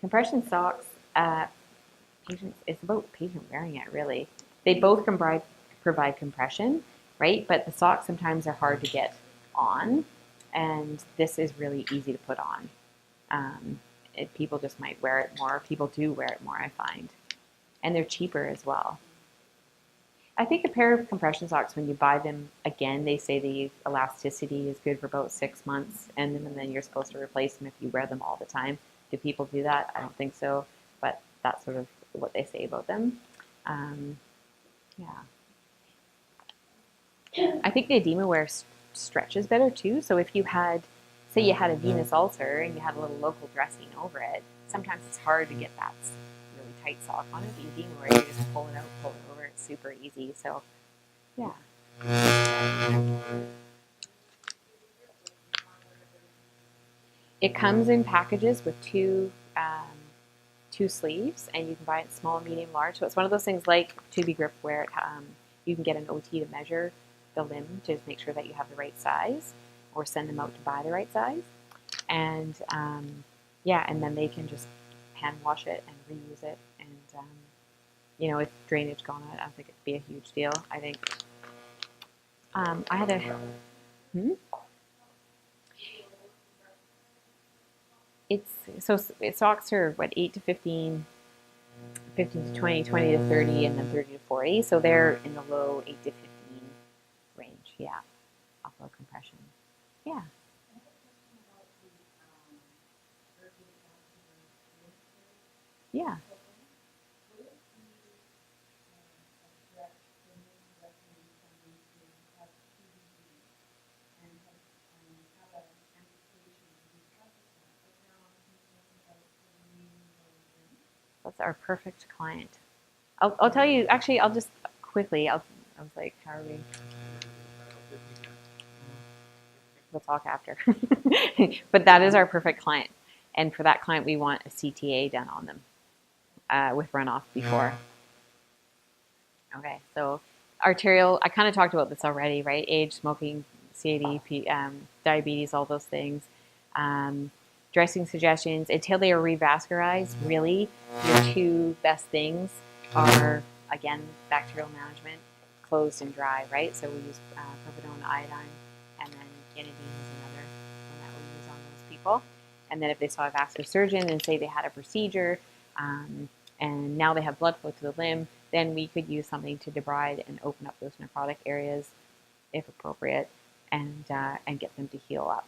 Compression socks, it's about patient wearing it, really. They both provide compression, right? But the socks sometimes are hard to get on, and this is really easy to put on. People just might wear it more. People do wear it more, I find. And they're cheaper as well. I think a pair of compression socks, when you buy them, again, they say the elasticity is good for about 6 months, and then you're supposed to replace them if you wear them all the time. Do people do that? I don't think so, but that's sort of what they say about them. Yeah. I think the edema wear stretches better too. So if you had, say you had a venous ulcer and you had a little local dressing over it, sometimes it's hard to get that really tight sock on it. The edema wear, you just pull it out, pull it over. It's super easy. So, yeah. It comes in packages with two sleeves, and you can buy it small, medium, large. So it's one of those things like Tubi Grip where you can get an OT to measure the limb to make sure that you have the right size, or send them out to buy the right size. And yeah, and then they can just hand wash it and reuse it. And you know, if drainage gone out, I don't think it'd be a huge deal. I think I had a. Socks are what, 8 to 15, 15 to 20, 20 to 30, and then 30 to 40. So they're in the low 8 to 15 range. Yeah, off-load compression. Yeah. Yeah. That's our perfect client. I'll tell you, actually, I'll just quickly, I was like, how are we? We'll talk after. But that is our perfect client. And for that client, we want a CTA done on them with runoff before. Okay, so arterial, I kind of talked about this already, right? Age, smoking, CAD, diabetes, all those things. Dressing suggestions, until they are revascularized, really, your two best things are, again, bacterial management, closed and dry, right? So we use povidone iodine, and then guanidine is another one that we use on those people. And then if they saw a vascular surgeon and say they had a procedure, and now they have blood flow to the limb, then we could use something to debride and open up those necrotic areas, if appropriate, and get them to heal up.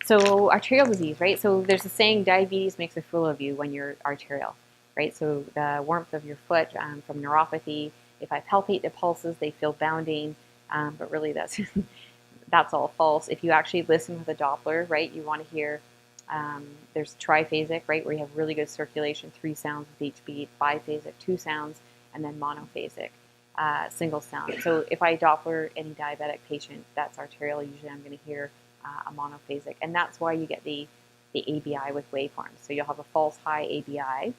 So arterial disease, right? So there's a saying, diabetes makes a fool of you when you're arterial, right? So the warmth of your foot from neuropathy, if I palpate the pulses, they feel bounding, but really that's that's all false. If you actually listen with a Doppler, right, you want to hear, there's triphasic, right, where you have really good circulation, 3 sounds with each beat, biphasic, 2 sounds, and then monophasic, single sound. So if I Doppler any diabetic patient that's arterial, usually I'm going to hear a monophasic, and that's why you get the ABI with waveforms. So you'll have a false high ABI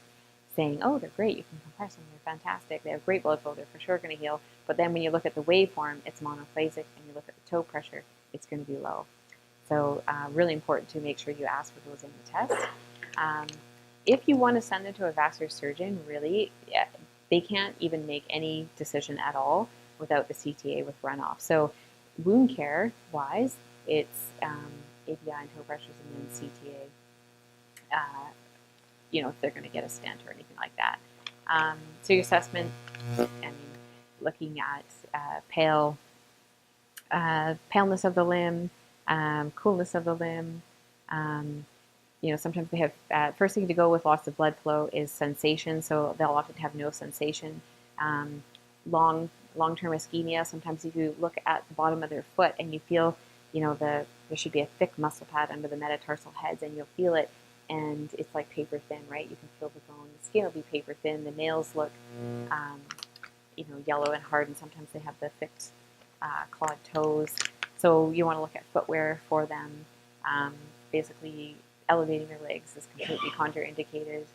saying, oh, they're great, you can compress them, they're fantastic, they have great blood flow, they're for sure going to heal. But then when you look at the waveform, it's monophasic, and you look at the toe pressure, it's going to be low. So really important to make sure you ask for those in the test. If you want to send them to a vascular surgeon, really, they can't even make any decision at all without the CTA with runoff. So wound care wise, it's ABI and toe pressures, and then CTA, you know, if they're going to get a stent or anything like that. So your assessment, I mean, looking at paleness of the limb, coolness of the limb. You know, sometimes they have, first thing to go with loss of blood flow is sensation, so they'll often have no sensation. Long-term ischemia, sometimes if you look at the bottom of their foot and you feel, you know, there should be a thick muscle pad under the metatarsal heads, and you'll feel it, and it's like paper thin, right? You can feel the bone. The skin will be paper thin. The nails look, you know, yellow and hard, and sometimes they have the thick clogged toes. So you want to look at footwear for them. Basically, elevating their legs is completely contraindicated.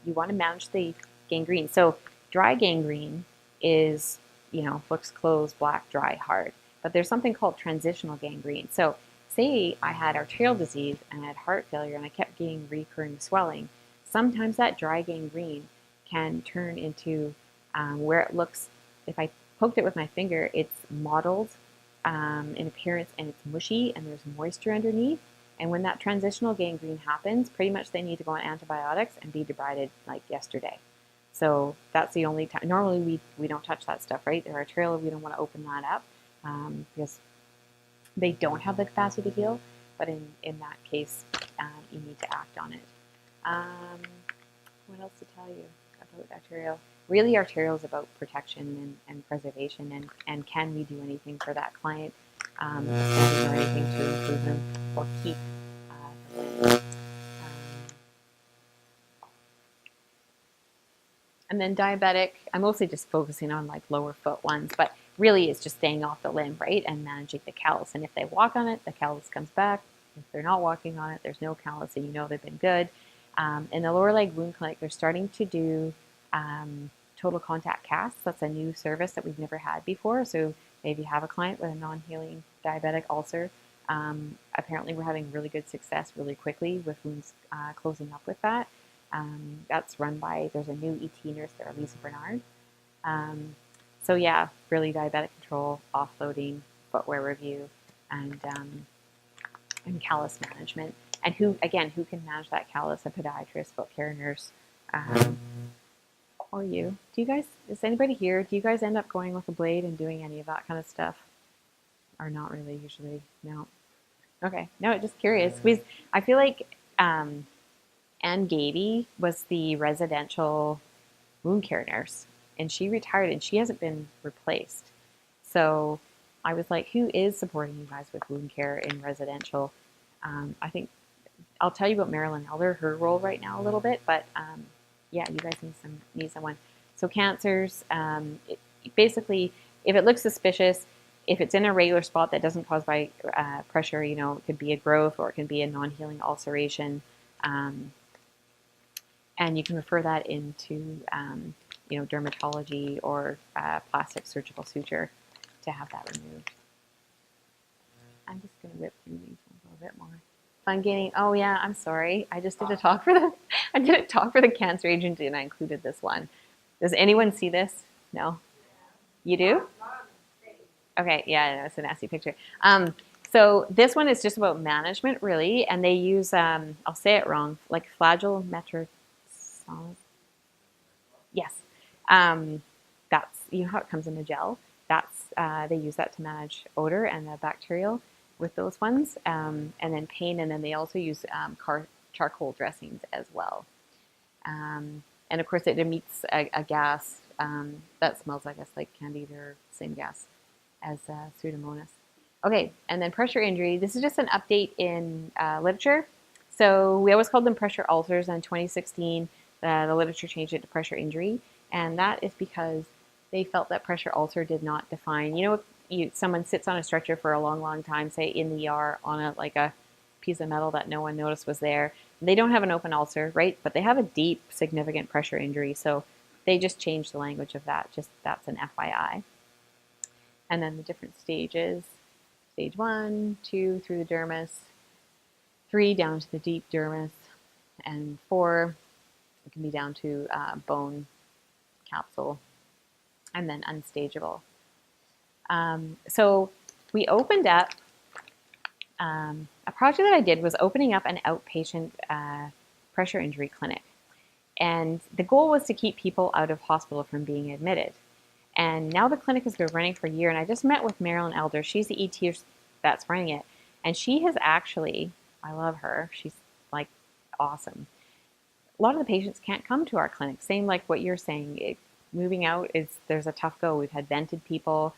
You want to manage the gangrene. So dry gangrene is, you know, looks closed, black, dry, hard. But there's something called transitional gangrene. So say I had arterial disease and I had heart failure and I kept getting recurring swelling. Sometimes that dry gangrene can turn into where it looks, if I poked it with my finger, it's mottled in appearance, and it's mushy, and there's moisture underneath. And when that transitional gangrene happens, pretty much they need to go on antibiotics and be debrided like yesterday. So that's the only time. Normally we don't touch that stuff, right? They're arterial, we don't want to open that up because they don't have the capacity to heal. But in that case, you need to act on it. What else to tell you about arterial? Really, arterial is about protection and preservation, and can we do anything for that client, or anything to improve them or keep the limb. And then diabetic, I'm mostly just focusing on like lower foot ones, but really it's just staying off the limb, right? And managing the callus. And if they walk on it, the callus comes back. If they're not walking on it, there's no callus, and you know they've been good. In the lower leg wound clinic, they're starting to do total contact casts. That's a new service that we've never had before. So maybe you have a client with a non-healing diabetic ulcer. Apparently we're having really good success really quickly with wounds closing up with that. That's run by, there's a new ET nurse there, Lisa Bernard. So yeah, really diabetic control, offloading, footwear review, and callus management. And who can manage that callus? A podiatrist, foot care nurse, or you. Do you guys, is anybody here, do you guys end up going with a blade and doing any of that kind of stuff? Or not really usually? No. Okay, no, just curious. Because I feel like Ann Gady was the residential wound care nurse, and she retired and she hasn't been replaced. So I was like, who is supporting you guys with wound care in residential? I think I'll tell you about Marilyn Elder, her role right now a little bit, but yeah, you guys need someone. So cancers, basically, if it looks suspicious, if it's in a regular spot that doesn't cause by pressure, you know, it could be a growth or it can be a non-healing ulceration. And you can refer that into, you know, dermatology or plastic surgical suture to have that removed. I'm just going to whip through these ones a little bit more. Fun gaining. Oh yeah, I'm sorry. I just did a talk for the. I did a talk for the cancer agency, and I included this one. Does anyone see this? No. You do? Okay. Yeah, it's a nasty picture. So this one is just about management, really, and they use. I'll say it wrong. Like flagelmetrosol. Yes. That's, you know how it comes in a gel. That's they use that to manage odor and the bacterial with those ones, and then pain, and then they also use charcoal dressings as well. And of course, it emits a gas that smells, I guess, like Candida, or same gas as Pseudomonas. Okay, and then pressure injury. This is just an update in literature. So we always called them pressure ulcers. In 2016, the literature changed it to pressure injury, and that is because they felt that pressure ulcer did not define. You know, if someone sits on a stretcher for a long, long time, say in the ER on a piece of metal that no one noticed was there, they don't have an open ulcer, right? But they have a deep, significant pressure injury. So they just changed the language of that. Just that's an FYI. And then the different stages: stage 1, 2 through the dermis, 3 down to the deep dermis, and 4 it can be down to bone capsule, and then unstageable. So we opened up, a project that I did was opening up an outpatient pressure injury clinic. And the goal was to keep people out of hospital from being admitted. And now the clinic has been running for a year, and I just met with Marilyn Elder. She's the ET that's running it. And she has actually, I love her, she's like awesome. A lot of the patients can't come to our clinic. Same like what you're saying, moving out there's a tough go. We've had vented people,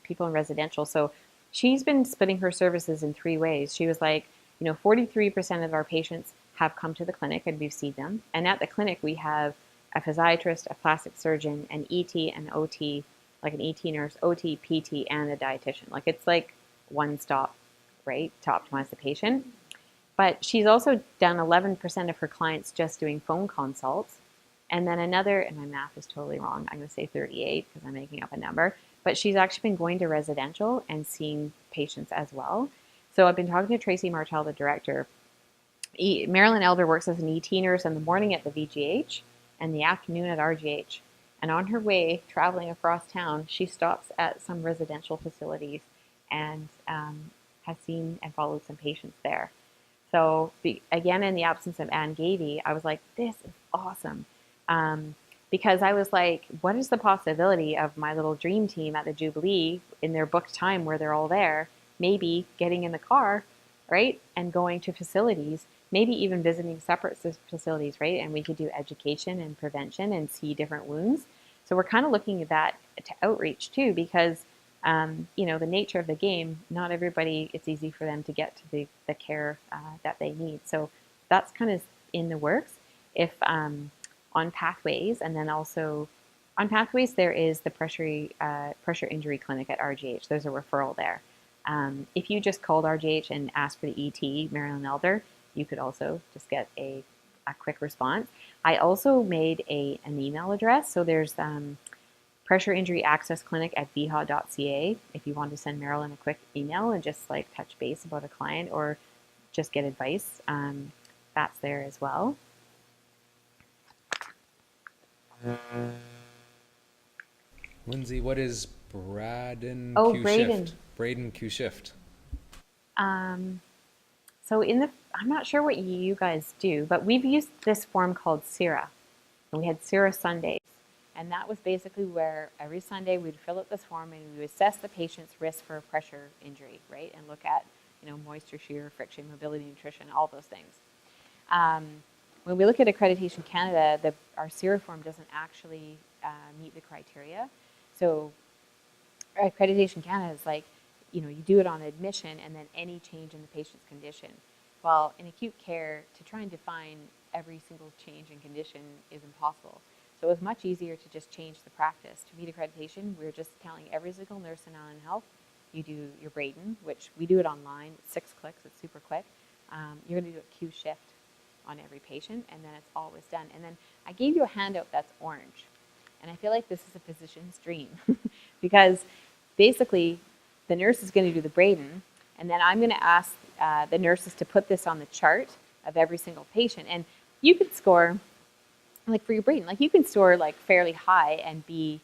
people in residential. So she's been splitting her services in 3 ways. She was like, 43% of our patients have come to the clinic and we've seen them. And at the clinic, we have a physiatrist, a plastic surgeon, an ET, an OT, like an ET nurse, OT, PT, and a dietitian. Like it's like one stop, right, to optimize the patient. But she's also done 11% of her clients just doing phone consults. And then another, and my math is totally wrong, I'm going to say 38 because I'm making up a number, but she's actually been going to residential and seeing patients as well. So I've been talking to Tracy Martell, the director. Marilyn Elder works as an ET nurse in the morning at the VGH and the afternoon at RGH. And on her way, traveling across town, she stops at some residential facilities and has seen and followed some patients there. So again, in the absence of Ann Gavey, I was like, this is awesome. because I was like, what is the possibility of my little dream team at the Jubilee in their booked time where they're all there, maybe getting in the car, right, and going to facilities, maybe even visiting separate facilities, right? And we could do education and prevention and see different wounds. So we're kind of looking at that to outreach too, because you know, the nature of the game, not everybody, it's easy for them to get to the care that they need. So that's kind of in the works. If on Pathways, and then also on Pathways, there is the pressure injury clinic at RGH. There's a referral there. If you just called RGH and asked for the ET, Marilyn Elder, you could also just get a quick response. I also made an email address. So there's Pressure Injury Access Clinic at vha.ca if you want to send Marilyn a quick email and just like touch base about a client or just get advice. That's there as well. Lindsey, what is Braden Oh, Q Braden. shift? Braden Q shift. So I'm not sure what you guys do, but we've used this form called CIRA. And we had CIRA Sundays. And that was basically where every Sunday we'd fill out this form and we would assess the patient's risk for a pressure injury, right? And look at, you know, moisture, shear, friction, mobility, nutrition, all those things. When we look at Accreditation Canada, our CIRA form doesn't actually meet the criteria. So Accreditation Canada is like, you know, you do it on admission and then any change in the patient's condition. Well, in acute care, to try and define every single change in condition is impossible. So it was much easier to just change the practice. To meet accreditation, we're just telling every single nurse in Island Health, you do your Braden, which we do it online, 6 clicks, it's super quick. You're going to do a Q shift on every patient, and then it's always done. And then I gave you a handout that's orange. And I feel like this is a physician's dream because basically the nurse is going to do the Braden, and then I'm going to ask the nurses to put this on the chart of every single patient. And you could score, like for your Braden, like you can score like fairly high and be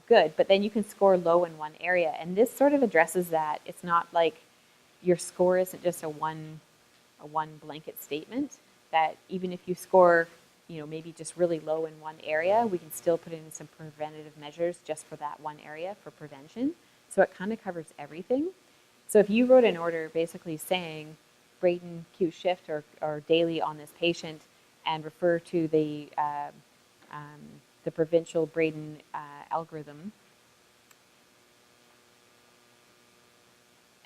good, but then you can score low in one area. And this sort of addresses that. It's not like your score isn't just a one blanket statement, that even if you score, you know, maybe just really low in one area, we can still put in some preventative measures just for that one area for prevention. So it kind of covers everything. So if you wrote an order basically saying Braden Q shift or daily on this patient and refer to the provincial Braden algorithm,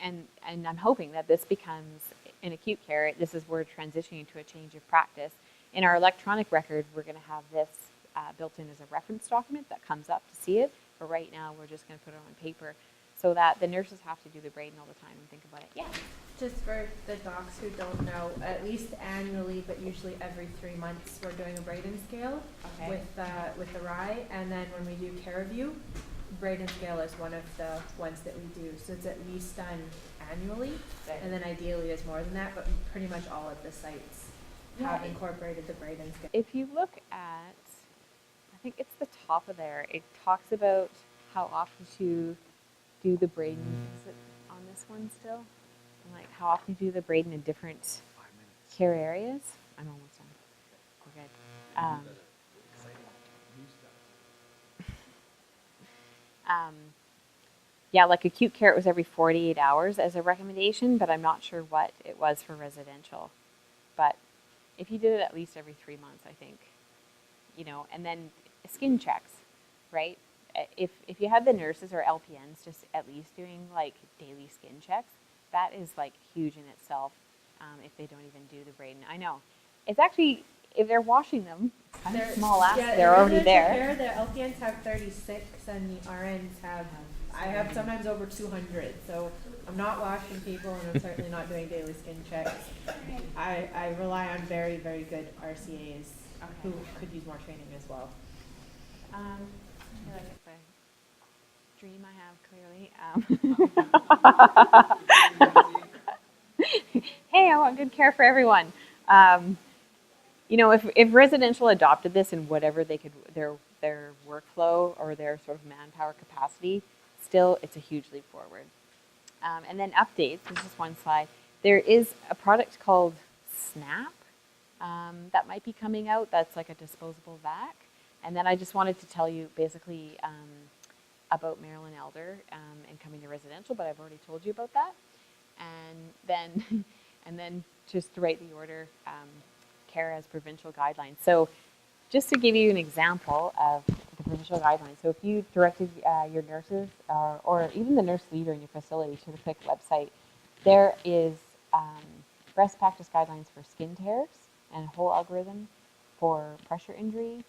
and I'm hoping that this becomes, in acute care, this is we're transitioning to a change of practice. In our electronic record, we're going to have this built in as a reference document that comes up to see it, but right now we're just going to put it on paper so that the nurses have to do the Braden all the time and think about it. Yeah. Just for the docs who don't know, at least annually, but usually every 3 months, we're doing a Braden scale with the RAI, and then when we do care review, Braden scale is one of the ones that we do. So it's at least done annually, and then ideally is more than that, but pretty much all of the sites have incorporated the Braden scale. If you look at, I think it's the top of there, it talks about how often to do the Braden. Is it on this one still? And like how often you do the Braden in different care areas. I'm almost done. We're good. Yeah, like acute care, it was every 48 hours as a recommendation, but I'm not sure what it was for residential. But if you did it at least every 3 months, I think, you know, and then skin checks, right? If you had the nurses or LPNs just at least doing like daily skin checks, that is like huge in itself. If they don't even do the Braden, I know it's actually, if they're washing them, kind of small ass, Yeah, they're already there. there. The LPNs have 36 and the RNs have, I have sometimes over 200. So I'm not washing people and I'm certainly not doing daily skin checks. I rely on very, very good RCAs who could use more training as well. I feel like it's a dream I have, clearly. Hey, I want good care for everyone. You know, if residential adopted this in whatever they could, their workflow or their sort of manpower capacity, still it's a huge leap forward. And then updates, this is one slide. There is a product called Snap that might be coming out. That's like a disposable vac. And then I just wanted to tell you basically about Marilyn Elder and coming to residential, but I've already told you about that. And then, and then just to write the order, care as provincial guidelines. So just to give you an example of the provincial guidelines. So if you directed your nurses or even the nurse leader in your facility to the quick website, there is best practice guidelines for skin tears and a whole algorithm for pressure injury.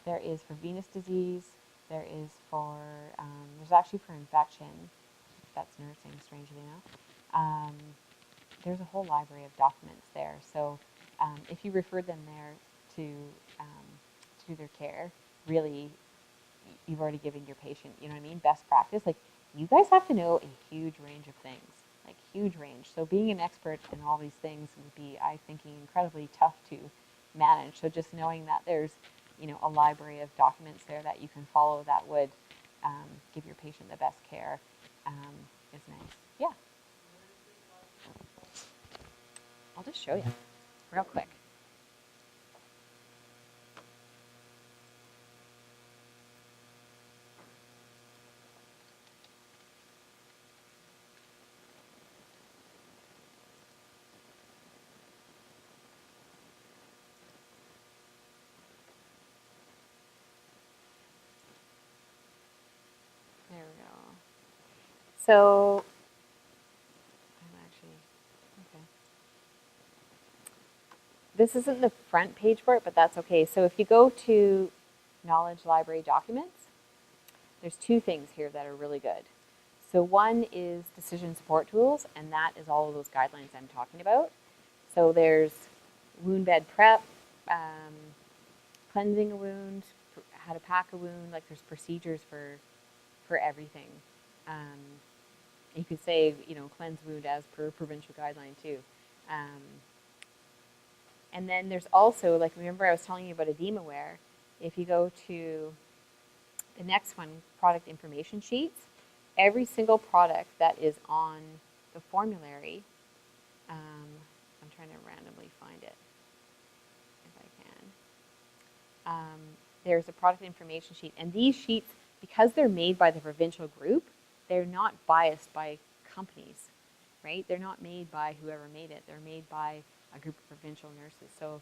There is for venous disease. There is for, there's actually for infection. That's nursing, strangely enough. There's a whole library of documents there. So if you refer them there to do their care, really, you've already given your patient, you know what I mean, best practice. Like, you guys have to know a huge range of things, like huge range. So being an expert in all these things would be, I think, incredibly tough to manage. So just knowing that there's, you know, a library of documents there that you can follow that would give your patient the best care is nice. Yeah. I'll just show you real quick. There we go. So, I'm actually, okay. This isn't the front page for it, but that's okay. So if you go to Knowledge Library Documents, there's two things here that are really good. So one is decision support tools, and that is all of those guidelines I'm talking about. So there's wound bed prep, cleansing a wound, how to pack a wound, like there's procedures for everything. You could say, you know, cleanse wound as per provincial guideline too. And then there's also, like, remember I was telling you about edema-aware. If you go to the next one, product information sheets, every single product that is on the formulary, I'm trying to randomly find it if I can. There's a product information sheet, and these sheets, because they're made by the provincial group, they're not biased by companies, right? They're not made by whoever made it. They're made by a group of provincial nurses. So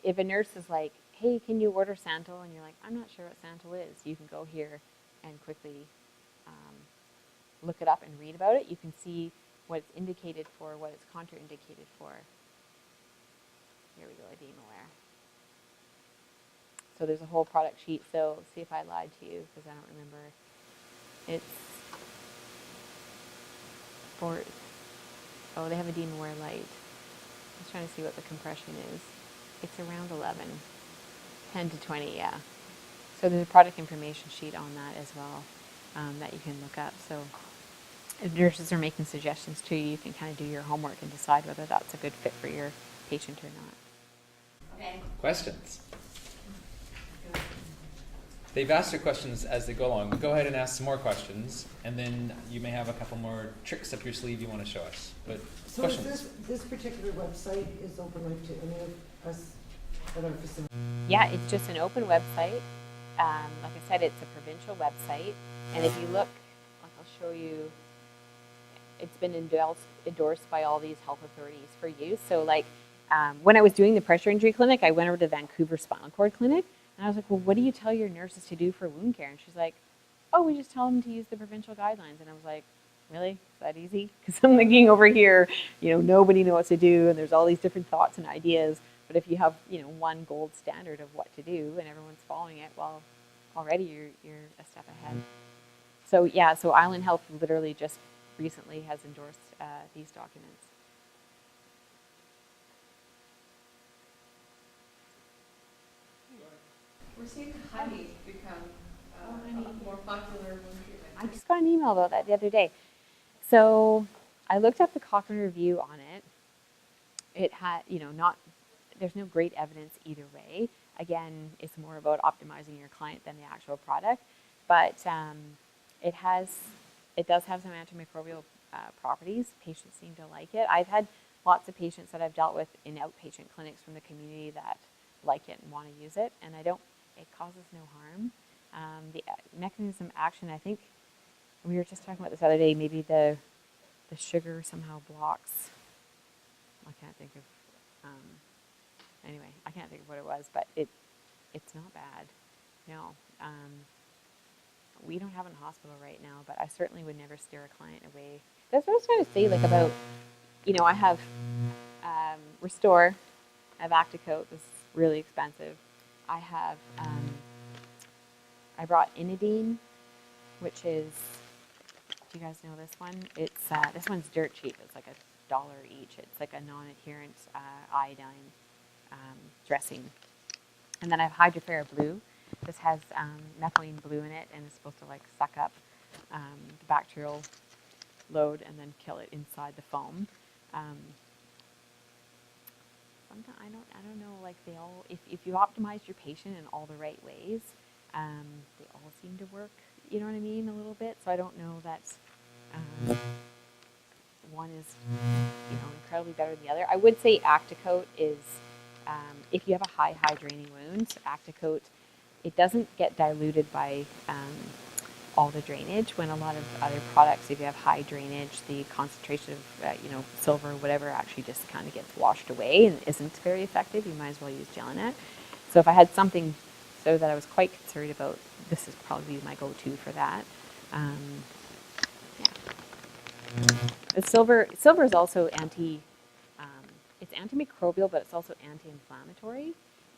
if a nurse is like, hey, can you order Santal? And you're like, I'm not sure what Santal is. You can go here and quickly look it up and read about it. You can see what it's indicated for, what it's contraindicated for. Here we go, edema-aware. So there's a whole product sheet. So see if I lied to you, because I don't remember. It's for, oh, they have edema-aware light. I was trying to see what the compression is. It's around 11, 10 to 20, yeah. So there's a product information sheet on that as well that you can look up. So if nurses are making suggestions to you, you can kind of do your homework and decide whether that's a good fit for your patient or not. Okay. Questions? They've asked their questions as they go along. But go ahead and ask some more questions, and then you may have a couple more tricks up your sleeve you want to show us. But So questions? is this particular website is open like to any of us at our facility? Yeah, it's just an open website. Like I said, it's a provincial website. And if you look, like I'll show you, it's been endorsed by all these health authorities for use. So like when I was doing the pressure injury clinic, I went over to Vancouver Spinal Cord Clinic. And I was like, well, what do you tell your nurses to do for wound care? And she's like, oh, we just tell them to use the provincial guidelines. And I was like, really? Is that easy? Because I'm thinking over here, you know, nobody knows what to do, and there's all these different thoughts and ideas. But if you have, you know, one gold standard of what to do and everyone's following it, well, already you're a step ahead. So yeah, so Island Health literally just recently has endorsed these documents. We're seeing honey become a more popular wound treatment. I just got an email about that the other day. So I looked up the Cochrane review on it. It had, you know, there's no great evidence either way. Again, it's more about optimizing your client than the actual product. But it does have some antimicrobial properties. Patients seem to like it. I've had lots of patients that I've dealt with in outpatient clinics from the community that like it and want to use it, and it causes no harm. The mechanism of action, I think we were just talking about this the other day, maybe the sugar somehow blocks, I can't think of, anyway, I can't think of what it was, but it's not bad. No. We don't have it in hospital right now, but I certainly would never steer a client away. That's what I was trying to say, like about, I have Restore, I have Acticoat, this is really expensive. I have, I brought Inidine, which is, do you guys know this one? It's, this one's dirt cheap, it's like $1 each. It's like a non-adherent iodine dressing. And then I have Hydrofera Blue. This has methylene blue in it, and it's supposed to like suck up the bacterial load and then kill it inside the foam. Sometimes I don't know. Like they all, if you optimize your patient in all the right ways, they all seem to work. You know what I mean? A little bit. So I don't know that one is incredibly better than the other. I would say Acticoat is if you have a high draining wound, Acticoat, it doesn't get diluted by all the drainage. When a lot of other products, if you have high drainage, the concentration of silver or whatever actually just kind of gets washed away and isn't very effective. You might as well use Gelinet. So if I had something so that I was quite concerned about, this is probably my go-to for that. The silver is also it's antimicrobial, but it's also anti-inflammatory.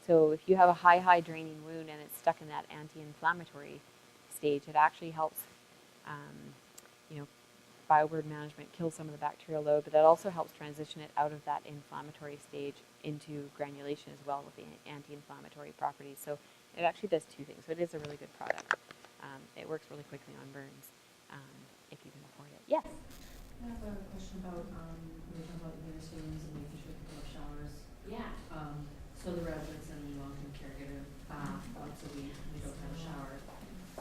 So if you have a high draining wound and it's stuck in that anti-inflammatory stage, it actually helps, bioburden management, kill some of the bacterial load, but that also helps transition it out of that inflammatory stage into granulation as well with the anti-inflammatory properties. So it actually does two things. So it is a really good product. It works really quickly on burns if you can afford it. Yes? I have a question about, we were talking about nursing homes and making sure people have showers. Yeah. So the residents in long-term care get a bath once a week, we don't have a shower.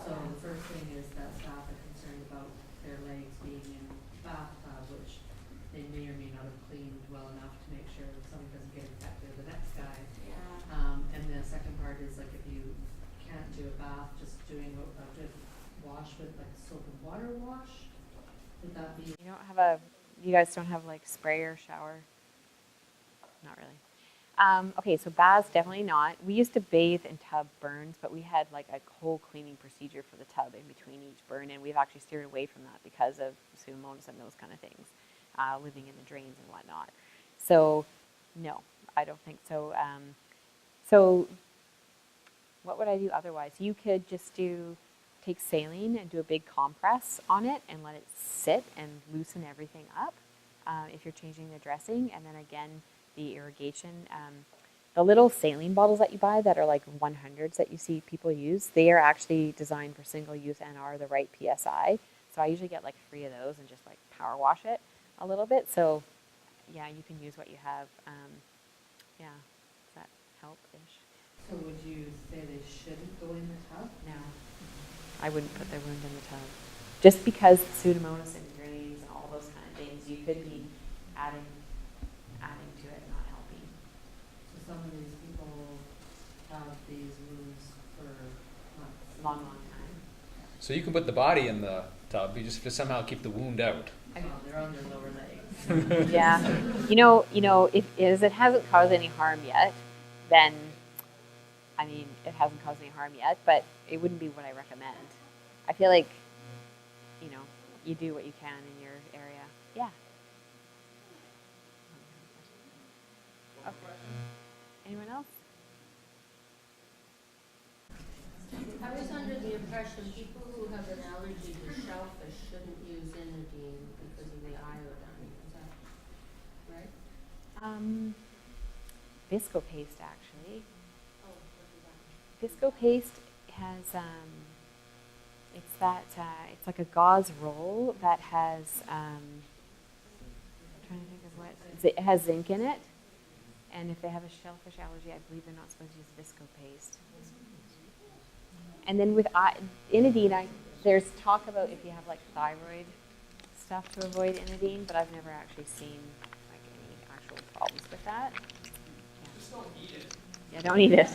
So the first thing is that staff are concerned about their legs being in bathtub, which they may or may not have cleaned well enough to make sure something doesn't get infected the next guy. Yeah. And the second part is like if you can't do a bath, just doing a good wash with like soap and water wash. Would that be? You guys don't have like spray or shower? Not really. Okay, so baths, definitely not. We used to bathe in tub burns, but we had like a whole cleaning procedure for the tub in between each burn, and we've actually steered away from that because of Pseudomonas and those kind of things, living in the drains and whatnot. So, no, I don't think so. So, what would I do otherwise? You could just take saline and do a big compress on it and let it sit and loosen everything up if you're changing the dressing. And then again, the irrigation. The little saline bottles that you buy that are like 100s that you see people use, they are actually designed for single use and are the right PSI. So I usually get like 3 of those and just like power wash it a little bit. So yeah, you can use what you have. Yeah, does that help-ish? So would you say they shouldn't go in the tub? No. I wouldn't put their wound in the tub. Just because Pseudomonas and drains and all those kind of things, you could be adding to it, not helping. So some of these people have these wounds for months. Long time. So you can put the body in the tub, you just have to somehow keep the wound out. They're on their lower legs. Yeah. If it hasn't caused any harm yet, then, I mean, it hasn't caused any harm yet, but it wouldn't be what I recommend. I feel like, you do what you can in your area. Yeah. Okay. Anyone else? I was under the impression people who have an allergy to shellfish shouldn't use Inidine because of the iodine. Is that right? Visco paste, actually. Oh, what is that? Visco paste has, it's like a gauze roll that has, I'm trying to think of what, it has zinc in it. And if they have a shellfish allergy, I believe they're not supposed to use Visco paste. And then with Inidine, there's talk about if you have like thyroid stuff to avoid Inidine, but I've never actually seen like any that? Just don't eat it. Yeah, don't eat it.